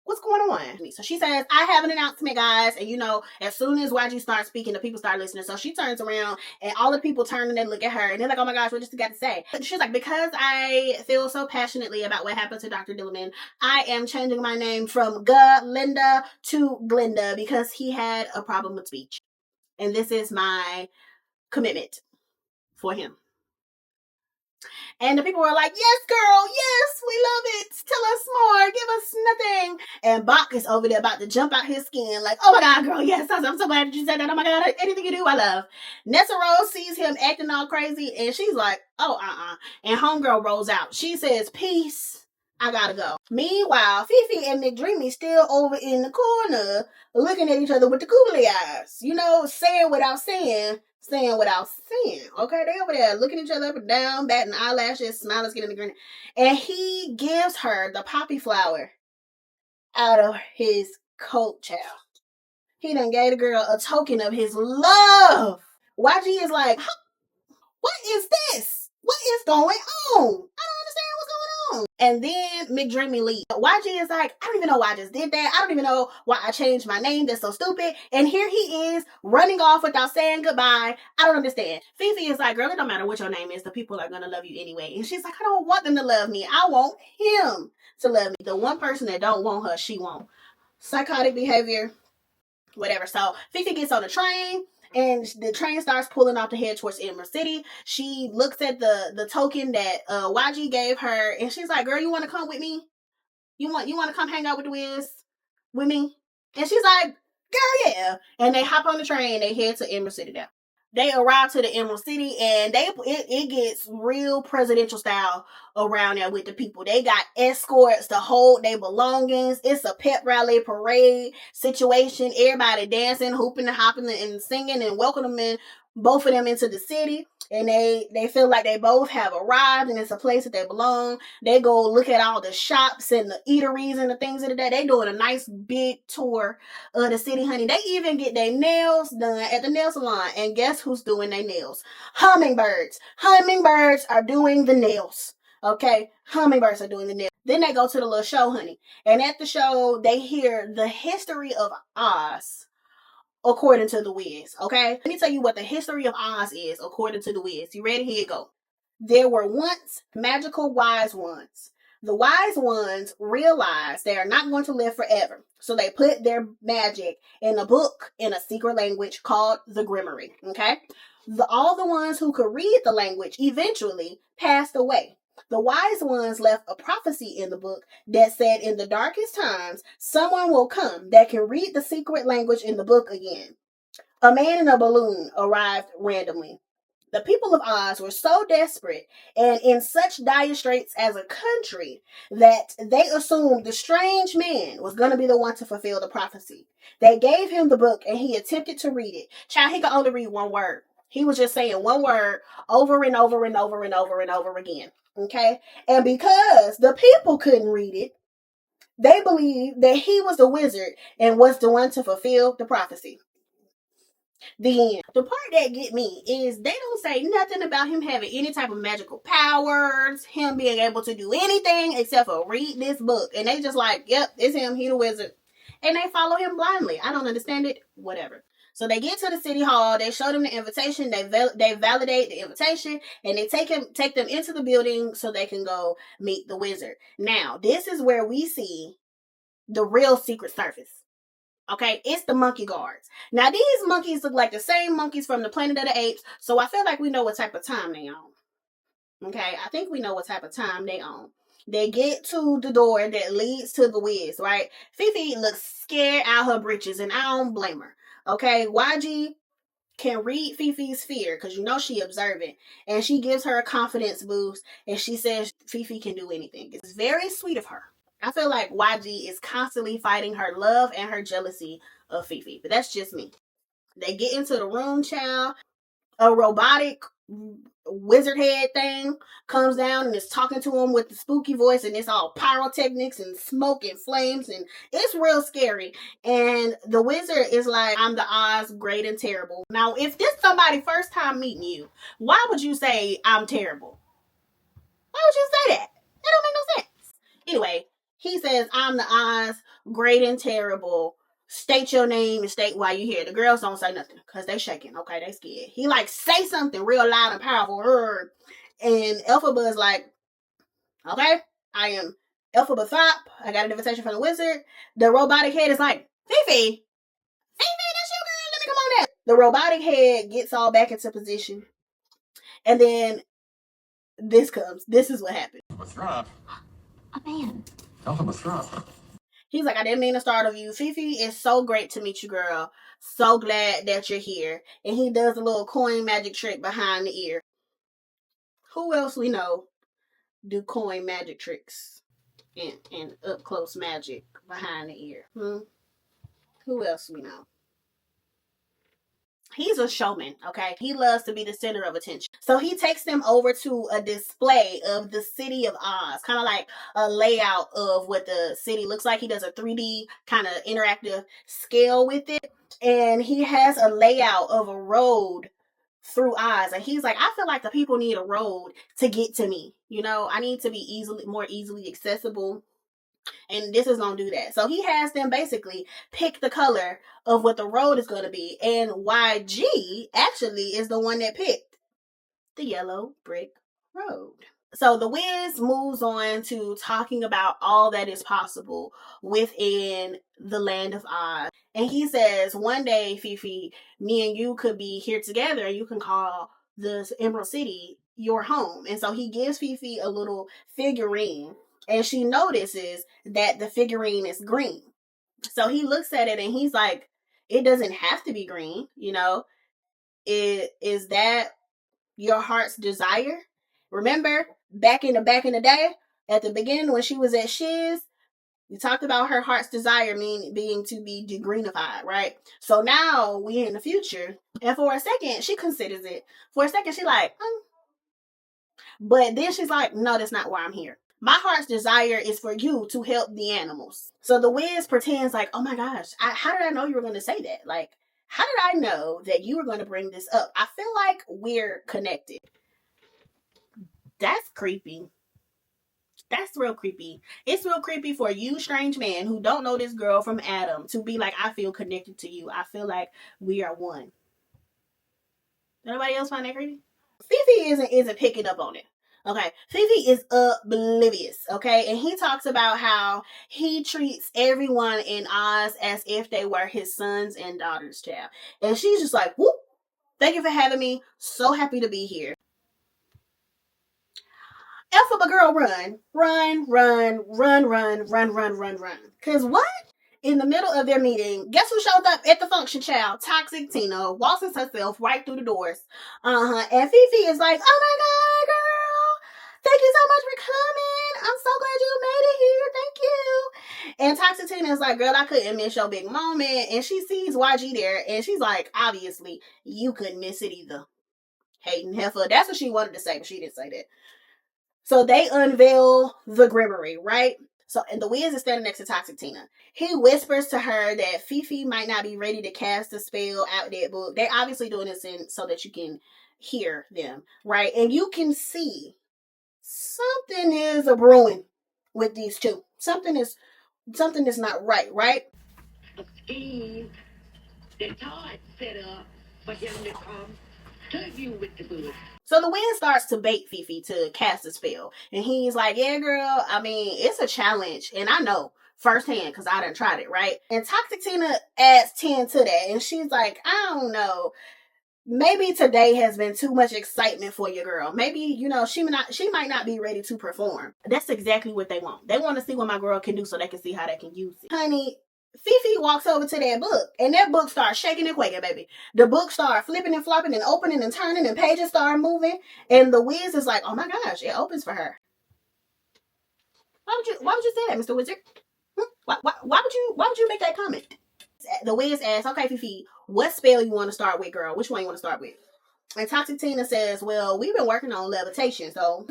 What's going on? So she says, I have an announcement, guys. And you know, as soon as YG starts speaking, the people start listening. So she turns around and all the people turn and they look at her and they're like, oh my gosh, what just got to say? She's like, because I feel so passionately about what happened to Dr. Dillman, I am changing my name from Linda to Glinda because he had a problem with speech. And this is my commitment for him. And the people were like, yes, girl, yes, we love it. Tell us more. Give us nothing. And Bach is over there about to jump out his skin like, oh my God, girl, yes, I'm so glad that you said that. Oh my God, anything you do, I love. Nessa Rose sees him acting all crazy and she's like, oh, And homegirl rolls out. She says, peace. I gotta go. Meanwhile, Fifi and McDreamy still over in the corner looking at each other with the googly eyes. You know, saying without saying without saying. Okay, they over there looking at each other up and down, batting eyelashes, smiling, getting the grin. And he gives her the poppy flower out of his coat, child. He done gave the girl a token of his love. YG is like, what is this? What is going on? I don't understand what's going on. And then McDreamy leaves. YG is like, I don't even know why I just did that. I don't even know why I changed my name. That's so stupid. And here he is running off without saying goodbye. I don't understand. Fifi is like, girl, it don't matter what your name is. The people are going to love you anyway. And she's like, I don't want them to love me. I want him to love me. The one person that don't want her, she won't. Psychotic behavior, whatever. So Fifi gets on the train. And the train starts pulling off to head towards Emerald City. She looks at the token that YG gave her, and she's like, "Girl, you want to come with me? You want to come hang out with the Wiz with me?" And she's like, "Girl, yeah." And they hop on the train. And they head to Emerald City now. They arrive to the Emerald City, and it gets real presidential style around there with the people. They got escorts to hold their belongings. It's a pep rally parade situation. Everybody dancing, hooping, and hopping, and singing, and welcoming both of them into the city. and they feel like they both have arrived and it's a place that they belong. They go look at all the shops and the eateries and the things of the day. They doing a nice big tour of the city, honey. They even get their nails done at the nail salon. And guess who's doing their nails? Hummingbirds. Hummingbirds are doing the nails. Okay? Hummingbirds are doing the nails. Then they go to the little show, honey. And at the show, they hear the history of Oz according to the Wiz, okay? Let me tell you what the history of Oz is according to the Wiz. You ready? Here you go. There were once magical wise ones. The wise ones realized they are not going to live forever. So they put their magic in a book in a secret language called the Grimoire, okay? All the ones who could read the language eventually passed away. The wise ones left a prophecy in the book that said in the darkest times, someone will come that can read the secret language in the book again. A man in a balloon arrived randomly. The people of Oz were so desperate and in such dire straits as a country that they assumed the strange man was going to be the one to fulfill the prophecy. They gave him the book and he attempted to read it. Child, he could only read one word. He was just saying one word over and over and over and over and over again. Okay? And because the people couldn't read it, they believed that he was the wizard and was the one to fulfill the prophecy. The end. The part that get me is they don't say nothing about him having any type of magical powers, him being able to do anything except for read this book. And they just like, yep, it's him, he the wizard. And they follow him blindly. I don't understand it. Whatever. So they get to the city hall, they show them the invitation, they validate the invitation, and they take them into the building so they can go meet the wizard. Now, this is where we see the real Secret Service. Okay, it's the monkey guards. Now, these monkeys look like the same monkeys from the Planet of the Apes, so I feel like we know what type of time they on. Okay, I think we know what type of time they on. They get to the door that leads to the Wiz, right? Fifi looks scared out her britches, and I don't blame her. Okay, YG can read Fifi's fear because you know she observant, and she gives her a confidence boost, and she says Fifi can do anything. It's very sweet of her. I feel like YG is constantly fighting her love and her jealousy of Fifi, but that's just me. They get into the room, child. A robotic wizard head thing comes down and is talking to him with the spooky voice, and it's all pyrotechnics and smoke and flames, and it's real scary. And the wizard is like, I'm the Oz great and terrible. Now, if this somebody first time meeting you, why would you say I'm terrible? Why would you say that? That don't make no sense. Anyway, he says, I'm the Oz great and terrible. State your name and state why you're here. The girls don't say nothing because they shaking. Okay, they scared. He like, say something real loud and powerful. And Elphaba's like, okay, I am Elphaba Thop. I got an invitation from the wizard. The robotic head is like, Fifi, that's you, girl. Let me come on down. The robotic head gets all back into position. And then this comes. This is what happened. What's up? A man. What's up? He's like, I didn't mean to startle you. Fifi, it's so great to meet you, girl. So glad that you're here. And he does a little coin magic trick behind the ear. Who else we know do coin magic tricks and up close magic behind the ear? Who else we know? He's a showman, okay? He loves to be the center of attention. So he takes them over to a display of the city of Oz, kind of like a layout of what the city looks like. He does a 3D kind of interactive scale with it. And he has a layout of a road through Oz. And he's like, I feel like the people need a road to get to me. You know, I need to be more easily accessible. And this is going to do that. So he has them basically pick the color of what the road is going to be. And YG actually is the one that picked the yellow brick road. So the Wiz moves on to talking about all that is possible within the land of Oz. And he says, one day, Fifi, me and you could be here together and you can call the Emerald City your home. And so he gives Fifi a little figurine. And she notices that the figurine is green. So he looks at it and he's like, it doesn't have to be green, you know. Is that your heart's desire? Remember, back in the day, at the beginning when she was at Shiz, We talked about her heart's desire being to be degrenified, right? So now we in the future, and for a second she considers it. For a second she like, but then she's like, no, that's not why I'm here. My heart's desire is for you to help the animals. So the Wiz pretends like, oh my gosh, how did I know you were going to say that? Like, how did I know that you were going to bring this up? I feel like we're connected. That's creepy. That's real creepy. It's real creepy for you, strange man, who don't know this girl from Adam, to be like, I feel connected to you. I feel like we are one. Anybody else find that creepy? Fifi isn't picking up on it. Okay, Fifi is oblivious, okay? And he talks about how he treats everyone in Oz as if they were his sons and daughters, child. And she's just like, whoop, thank you for having me. So happy to be here. Alpha girl, run. Cause what? In the middle of their meeting, guess who showed up at the function, child? Toxic Tina waltzes herself right through the doors. And Fifi is like, oh my God, girl. Thank you so much for coming. I'm so glad you made it here. Thank you. And Toxic Tina is like, girl, I couldn't miss your big moment. And she sees YG there, and she's like, obviously, you couldn't miss it either. Hating heifer. That's what she wanted to say, but she didn't say that. So they unveil the Grimory, right? So, and the Wiz is standing next to Toxic Tina. He whispers to her that Fifi might not be ready to cast a spell out that book. They're obviously doing this so that you can hear them, right? And you can see something is a brewing with these two. Something is not right, right? A scheme that Todd set up for him to come to you with the book. So the Wiz starts to bait Fifi to cast a spell. And he's like, yeah, girl, I mean, it's a challenge. And I know firsthand because I done tried it, right? And Toxic Tina adds 10 to that. And she's like, I don't know. Maybe today has been too much excitement for your girl. Maybe, you know, she might not be ready to perform. That's exactly what they want. They want to see what my girl can do so they can see how they can use it. Honey, Fifi walks over to that book, and that book starts shaking and quaking, baby. The book starts flipping and flopping and opening and turning, and pages start moving. And the Wiz is like, oh my gosh, it opens for her. Why would you say that, Mr. Wizard? Why would you make that comment? The Wiz asks, okay, Fifi, what spell you want to start with, girl? Which one you want to start with? And Toxic Tina says, well, we've been working on levitation, so...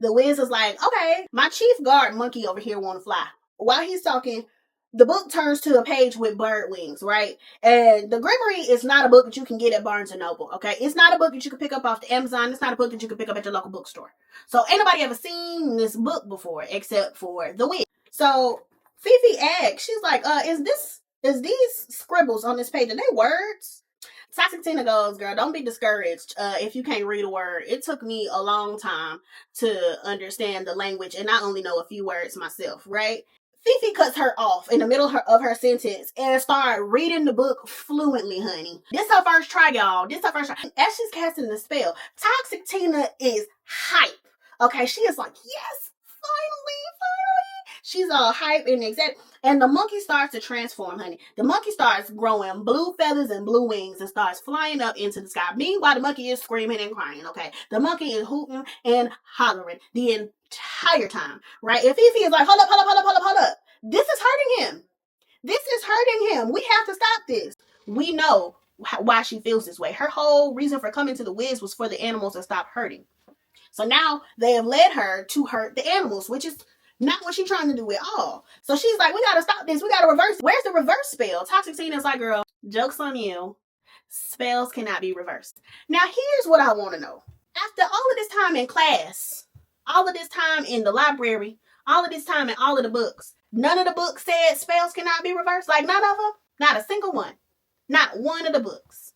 The Wiz is like, okay, my chief guard monkey over here want to fly. While he's talking, the book turns to a page with bird wings, right? And the Grimory is not a book that you can get at Barnes & Noble, okay? It's not a book that you can pick up off the Amazon. It's not a book that you can pick up at your local bookstore. So ain't nobody ever seen this book before except for the Wiz. So Fifi asks, she's like, is these scribbles on this page, are they words? Toxic Tina goes, girl, don't be discouraged if you can't read a word. It took me a long time to understand the language, and I only know a few words myself, right? Fifi cuts her off in the middle of her sentence and started reading the book fluently, honey. This her first try, y'all. As she's casting the spell, Toxic Tina is hype. Okay, she is like, yes, finally. She's all hype and excited. And the monkey starts to transform, honey. The monkey starts growing blue feathers and blue wings and starts flying up into the sky. Meanwhile, the monkey is screaming and crying, okay? The monkey is hooting and hollering the entire time, right? And Fifi is like, hold up. This is hurting him. We have to stop this. We know why she feels this way. Her whole reason for coming to the Wiz was for the animals to stop hurting. So now they have led her to hurt the animals, which is not what she's trying to do at all. So she's like, we gotta stop this. We gotta reverse. Where's the reverse spell? Toxic Tina's like, girl, joke's on you. Spells cannot be reversed. Now, here's what I want to know. After all of this time in class, all of this time in the library, all of this time in all of the books, none of the books said spells cannot be reversed? Like, none of them? Not a single one. Not one of the books.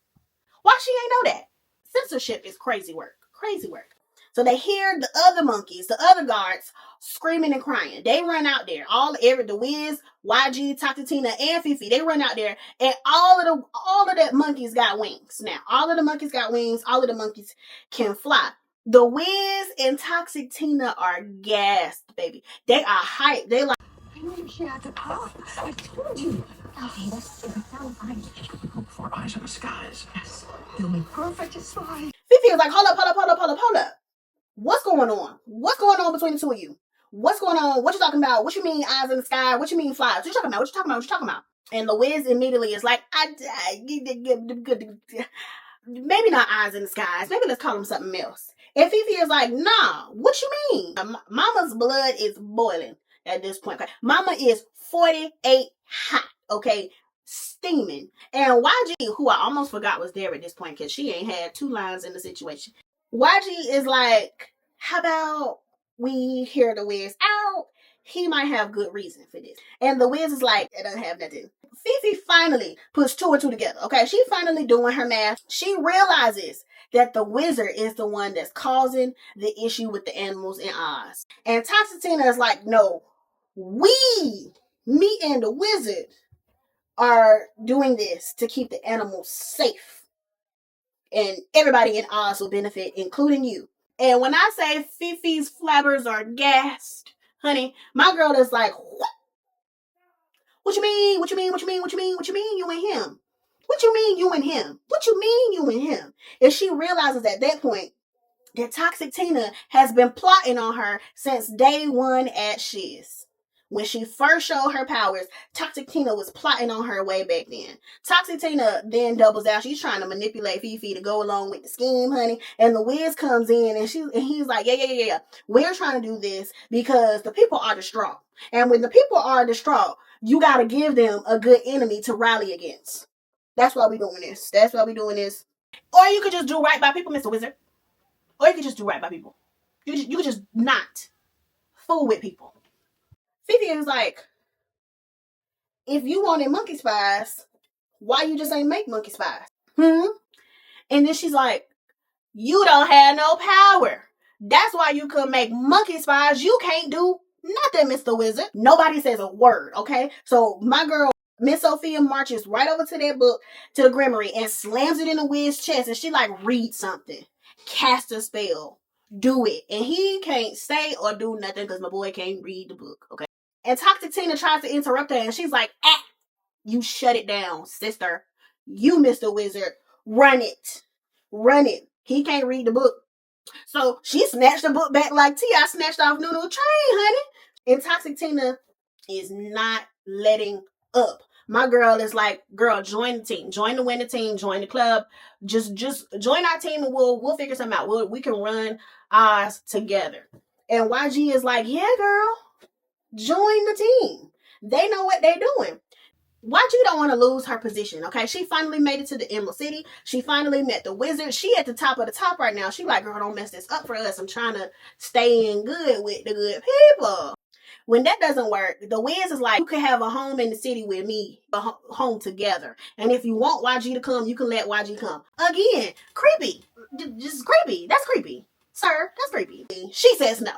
Why she ain't know that? Censorship is crazy work. Crazy work. So they hear the other monkeys, the other guards, screaming and crying. They run out there. The Wiz, YG, Toxic Tina, and Fifi, they run out there, and all of that monkeys got wings. Now, all of the monkeys got wings. All of the monkeys can fly. The Wiz and Toxic Tina are gassed, baby. They are hyped. They like, I knew she had to talk. I told you. Okay, let's hope for eyes in the skies. Yes, they'll be perfect as fine. Fifi is like, hold up. What's going on? What's going on between the two of you? what's going on? What you talking about? What you mean eyes in the sky? What you mean flies? What you talking about? What you talking about? What you talking about? And the Wiz immediately is like, maybe not eyes in the skies. Maybe let's call them something else. And Fifi is like, nah, what you mean? Mama's blood is boiling at this point. Okay? Mama is 48 hot, okay? Steaming. And YG, who I almost forgot was there at this point because she ain't had 2 lines in the situation. YG is like, how about we hear the Wiz out? He might have good reason for this. And the Wiz is like, it doesn't have nothing. Fifi finally puts 2 and 2 together, okay? She finally doing her math. She realizes that the wizard is the one that's causing the issue with the animals in Oz. And Toxic Tina is like, no, me and the wizard are doing this to keep the animals safe. And everybody in Oz will benefit, including you. And when I say Fifi's flabbers are gassed, honey, my girl is like, what? What you mean? What you mean? What you mean? What you mean? What you mean? You and him? What you mean? You and him? What you mean? You and him? And she realizes at that point that Toxic Tina has been plotting on her since day 1 at Shiz. When she first showed her powers, Toxic Tina was plotting on her way back then. Toxic Tina then doubles out. She's trying to manipulate Fifi to go along with the scheme, honey. And the Wiz comes in and he's like, yeah. We're trying to do this because the people are distraught. And when the people are distraught, you got to give them a good enemy to rally against. That's why we're doing this. That's why we're doing this. Or you could just do right by people, Mr. Wizard. Or you could just do right by people. You could just not fool with people. Fifi is like, if you wanted monkey spies, why you just ain't make monkey spies? And then she's like, you don't have no power. That's why you could make monkey spies. You can't do nothing, Mr. Wizard. Nobody says a word, okay? So my girl, Miss Sophia, marches right over to that book, to the Grimory, and slams it in the Wiz's chest. And she like, read something. Cast a spell. Do it. And he can't say or do nothing because my boy can't read the book, okay? And Toxic Tina tries to interrupt her, and she's like, you shut it down, sister. You, Mr. Wizard, run it. Run it. He can't read the book. So she snatched the book back like T.I. snatched off Nunu Train, honey. And Toxic Tina is not letting up. My girl is like, girl, join the team. Join the winning team. Join the club. Just join our team and we'll figure something out. We can run ours together. And YG is like, yeah, girl. Join the team. They know what they're doing. YG don't want to lose her position, okay? She finally made it to the Emerald City. She finally met the wizard. She at the top of the top right now. She like, girl, don't mess this up for us. I'm trying to stay in good with the good people. When that doesn't work, the Wiz is like, you can have a home in the city with me, a home together. And if you want YG to come, you can let YG come. Again, creepy. Just creepy. That's creepy. Sir, that's creepy. She says no.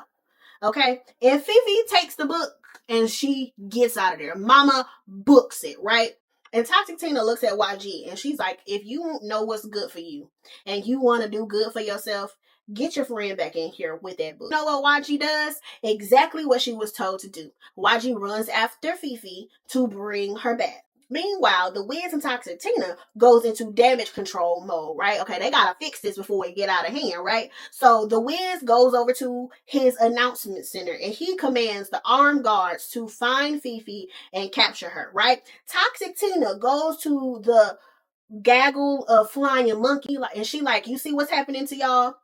Okay? And Fifi takes the book and she gets out of there. Mama books it, right? And Toxic Tina looks at YG and she's like, if you know what's good for you and you want to do good for yourself, get your friend back in here with that book. You know what YG does? Exactly what she was told to do. YG runs after Fifi to bring her back. Meanwhile, the Wiz and Toxic Tina goes into damage control mode, right? Okay, they gotta fix this before it get out of hand, right? So the Wiz goes over to his announcement center and he commands the armed guards to find Fifi and capture her, right? Toxic Tina goes to the gaggle of flying monkey, and she like, you see what's happening to y'all?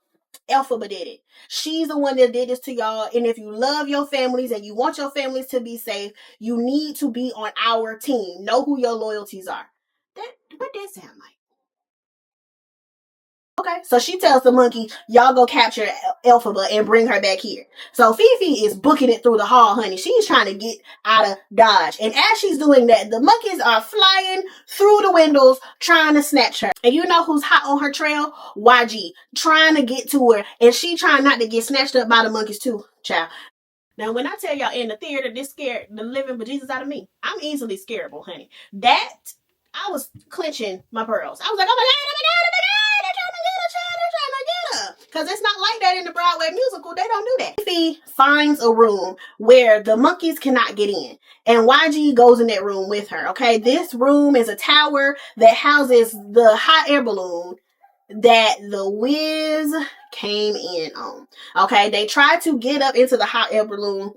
Elphaba did it. She's the one that did this to y'all. And if you love your families and you want your families to be safe, you need to be on our team. Know who your loyalties are. What that sound like? Okay, so she tells the monkey, y'all go capture Elphaba and bring her back here. So Fifi is booking it through the hall, honey. She's trying to get out of Dodge. And as she's doing that, the monkeys are flying through the windows trying to snatch her. And you know who's hot on her trail? YG. Trying to get to her. And she trying not to get snatched up by the monkeys too, child. Now, when I tell y'all in the theater, this scared the living bejesus out of me. I'm easily scareable, honey. That, I was clenching my pearls. I was like, oh my God, oh my God, oh my God. Because it's not like that in the Broadway musical. They don't do that. Fifi finds a room where the monkeys cannot get in. And YG goes in that room with her. Okay, this room is a tower that houses the hot air balloon that the Wiz came in on. Okay, they tried to get up into the hot air balloon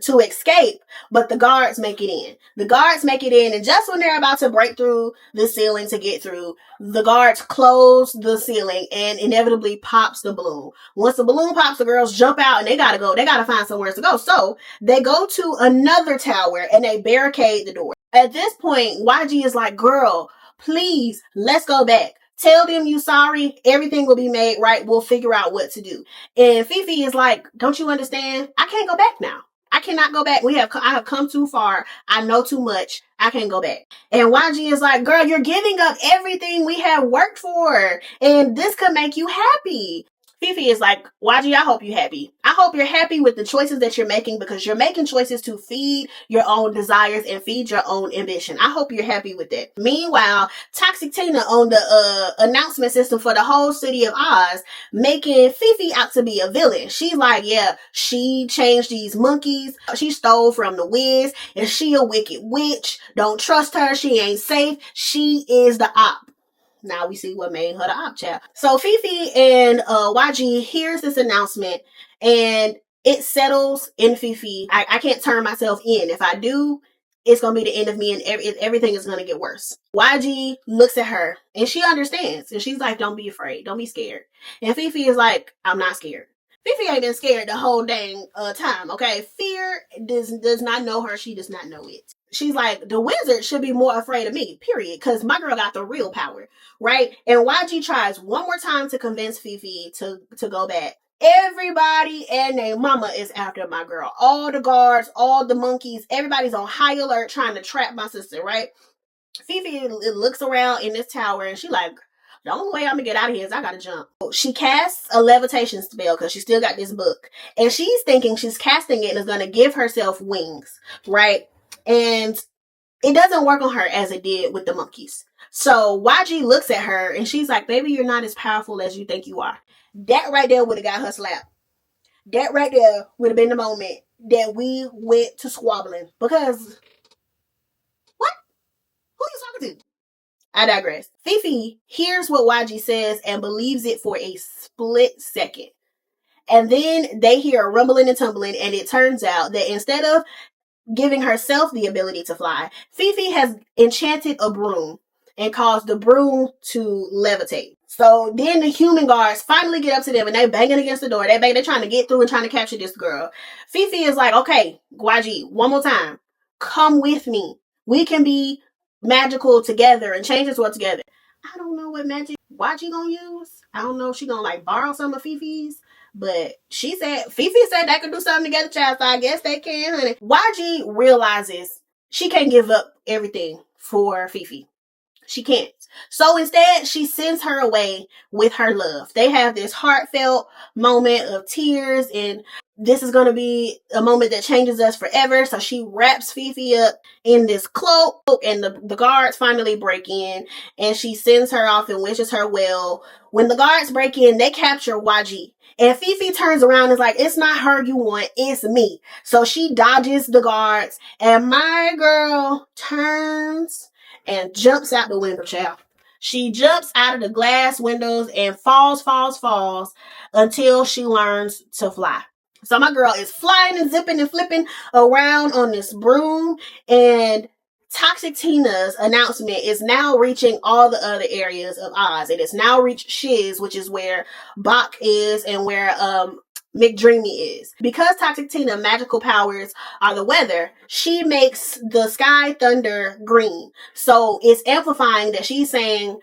to escape, but the guards make it in. The guards make it in, and just when they're about to break through the ceiling to get through, the guards close the ceiling and inevitably pops the balloon. Once the balloon pops, the girls jump out and they gotta go. They gotta find somewhere to go. So they go to another tower and they barricade the door. At this point, YG is like, girl, please, let's go back. Tell them you sorry. Everything will be made right. We'll figure out what to do. And Fifi is like, don't you understand? I can't go back now. I cannot go back. I have come too far. I know too much. I can't go back. And YG is like, girl, you're giving up everything we have worked for, and this could make you happy. Fifi is like, YG, I hope you're happy. I hope you're happy with the choices that you're making, because you're making choices to feed your own desires and feed your own ambition. I hope you're happy with that. Meanwhile, Toxic Tina on the announcement system for the whole city of Oz, making Fifi out to be a villain. She's like, yeah, she changed these monkeys. She stole from the Wiz, and she a wicked witch. Don't trust her. She ain't safe. She is the op. Now we see what made her the op child. So Fifi and YG hears this announcement, and it settles in Fifi. I can't turn myself in. If I do, it's going to be the end of me, and everything is going to get worse. YG looks at her, and she understands. And she's like, don't be afraid. Don't be scared. And Fifi is like, I'm not scared. Fifi ain't been scared the whole dang time, okay? Fear does not know her. She does not know it. She's like, the wizard should be more afraid of me, period, because my girl got the real power, right? And YG tries one more time to convince Fifi to go back. Everybody and their mama is after my girl. All the guards, all the monkeys, everybody's on high alert trying to trap my sister, right? Fifi looks around in this tower, and she like, the only way I'm gonna get out of here is I gotta jump. She casts a levitation spell because she still got this book. And she's thinking she's casting it and is gonna give herself wings, right? And it doesn't work on her as it did with the monkeys. So YG looks at her and she's like, baby, you're not as powerful as you think you are. That right there would have got her slapped. That right there would have been the moment that we went to squabbling. Because, what? Who are you talking to? I digress. Fifi hears what YG says and believes it for a split second. And then they hear a rumbling and tumbling, and it turns out that instead of giving herself the ability to fly, Fifi has enchanted a broom and caused the broom to levitate. So then the human guards finally get up to them, and they banging against the door. They're trying to get through and trying to capture this girl. Fifi is like, okay, YG, one more time. Come with me. We can be magical together and change this world together. I don't know what magic YG gonna use. I don't know if she gonna like borrow some of Fifi's. But Fifi said they could do something together, child, so I guess they can, honey. YG realizes she can't give up everything for Fifi. She can't. So instead, she sends her away with her love. They have this heartfelt moment of tears, and this is going to be a moment that changes us forever. So she wraps Fifi up in this cloak, and the guards finally break in, and she sends her off and wishes her well. When the guards break in, they capture YG. And Fifi turns around and is like, it's not her you want, it's me. So she dodges the guards, and my girl turns and jumps out the window, child. She jumps out of the glass windows and falls until she learns to fly. So my girl is flying and zipping and flipping around on this broom, and Toxic Tina's announcement is now reaching all the other areas of Oz. It has now reached Shiz, which is where Bach is and where McDreamy is. Because Toxic Tina magical powers are the weather, she makes the sky thunder green. So it's amplifying that she's saying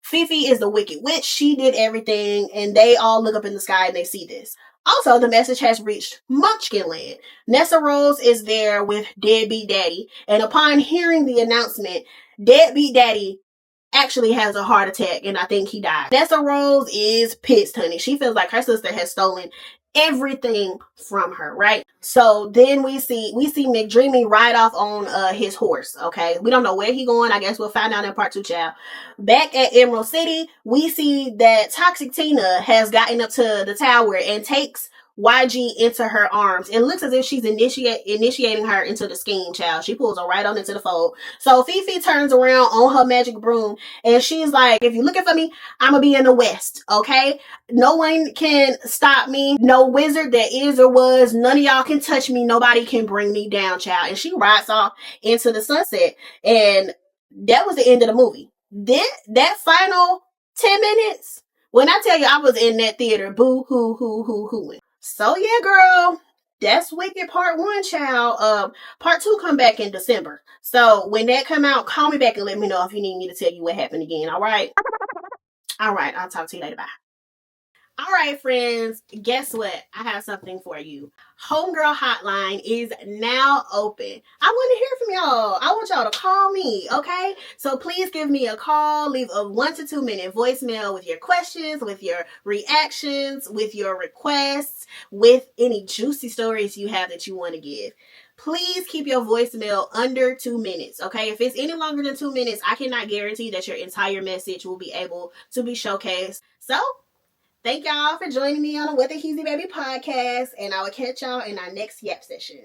Fifi is the wicked witch. She did everything, and they all look up in the sky and they see this. Also, the message has reached Munchkinland. Nessa Rose is there with Deadbeat Daddy, and upon hearing the announcement, Deadbeat Daddy actually has a heart attack, and I think he died. Nessa Rose is pissed, honey. She feels like her sister has stolen everything from her, right? So then we see McDreamy ride off on his horse, okay? We don't know where he going. I guess we'll find out in part 2, child. Back at Emerald City, we see that Toxic Tina has gotten up to the tower and takes YG into her arms. It looks as if she's initiating her into the scheme, child. She pulls her right on into the fold. So Fifi turns around on her magic broom and she's like, if you're looking for me, I'm gonna be in the West, okay? No one can stop me. No wizard that is or was. None of y'all can touch me. Nobody can bring me down, child. And she rides off into the sunset. And that was the end of the movie. That final 10 minutes, when I tell you I was in that theater, boo hoo hoo hoo hooing. So yeah, girl, that's Wicked Part 1, child. Part 2 come back in December. So when that come out, call me back and let me know if you need me to tell you what happened again. All right? All right, I'll talk to you later. Bye. All right, friends, guess what? I have something for you. Homegirl Hotline is now open. I want to hear from y'all. I want y'all to call me, okay? So please give me a call. Leave a 1 to 2 minute voicemail with your questions, with your reactions, with your requests, with any juicy stories you have that you want to give. Please keep your voicemail under 2 minutes, okay? If it's any longer than 2 minutes, I cannot guarantee that your entire message will be able to be showcased. So, thank y'all for joining me on the Heezybaby Podcast, and I will catch y'all in our next Yap session.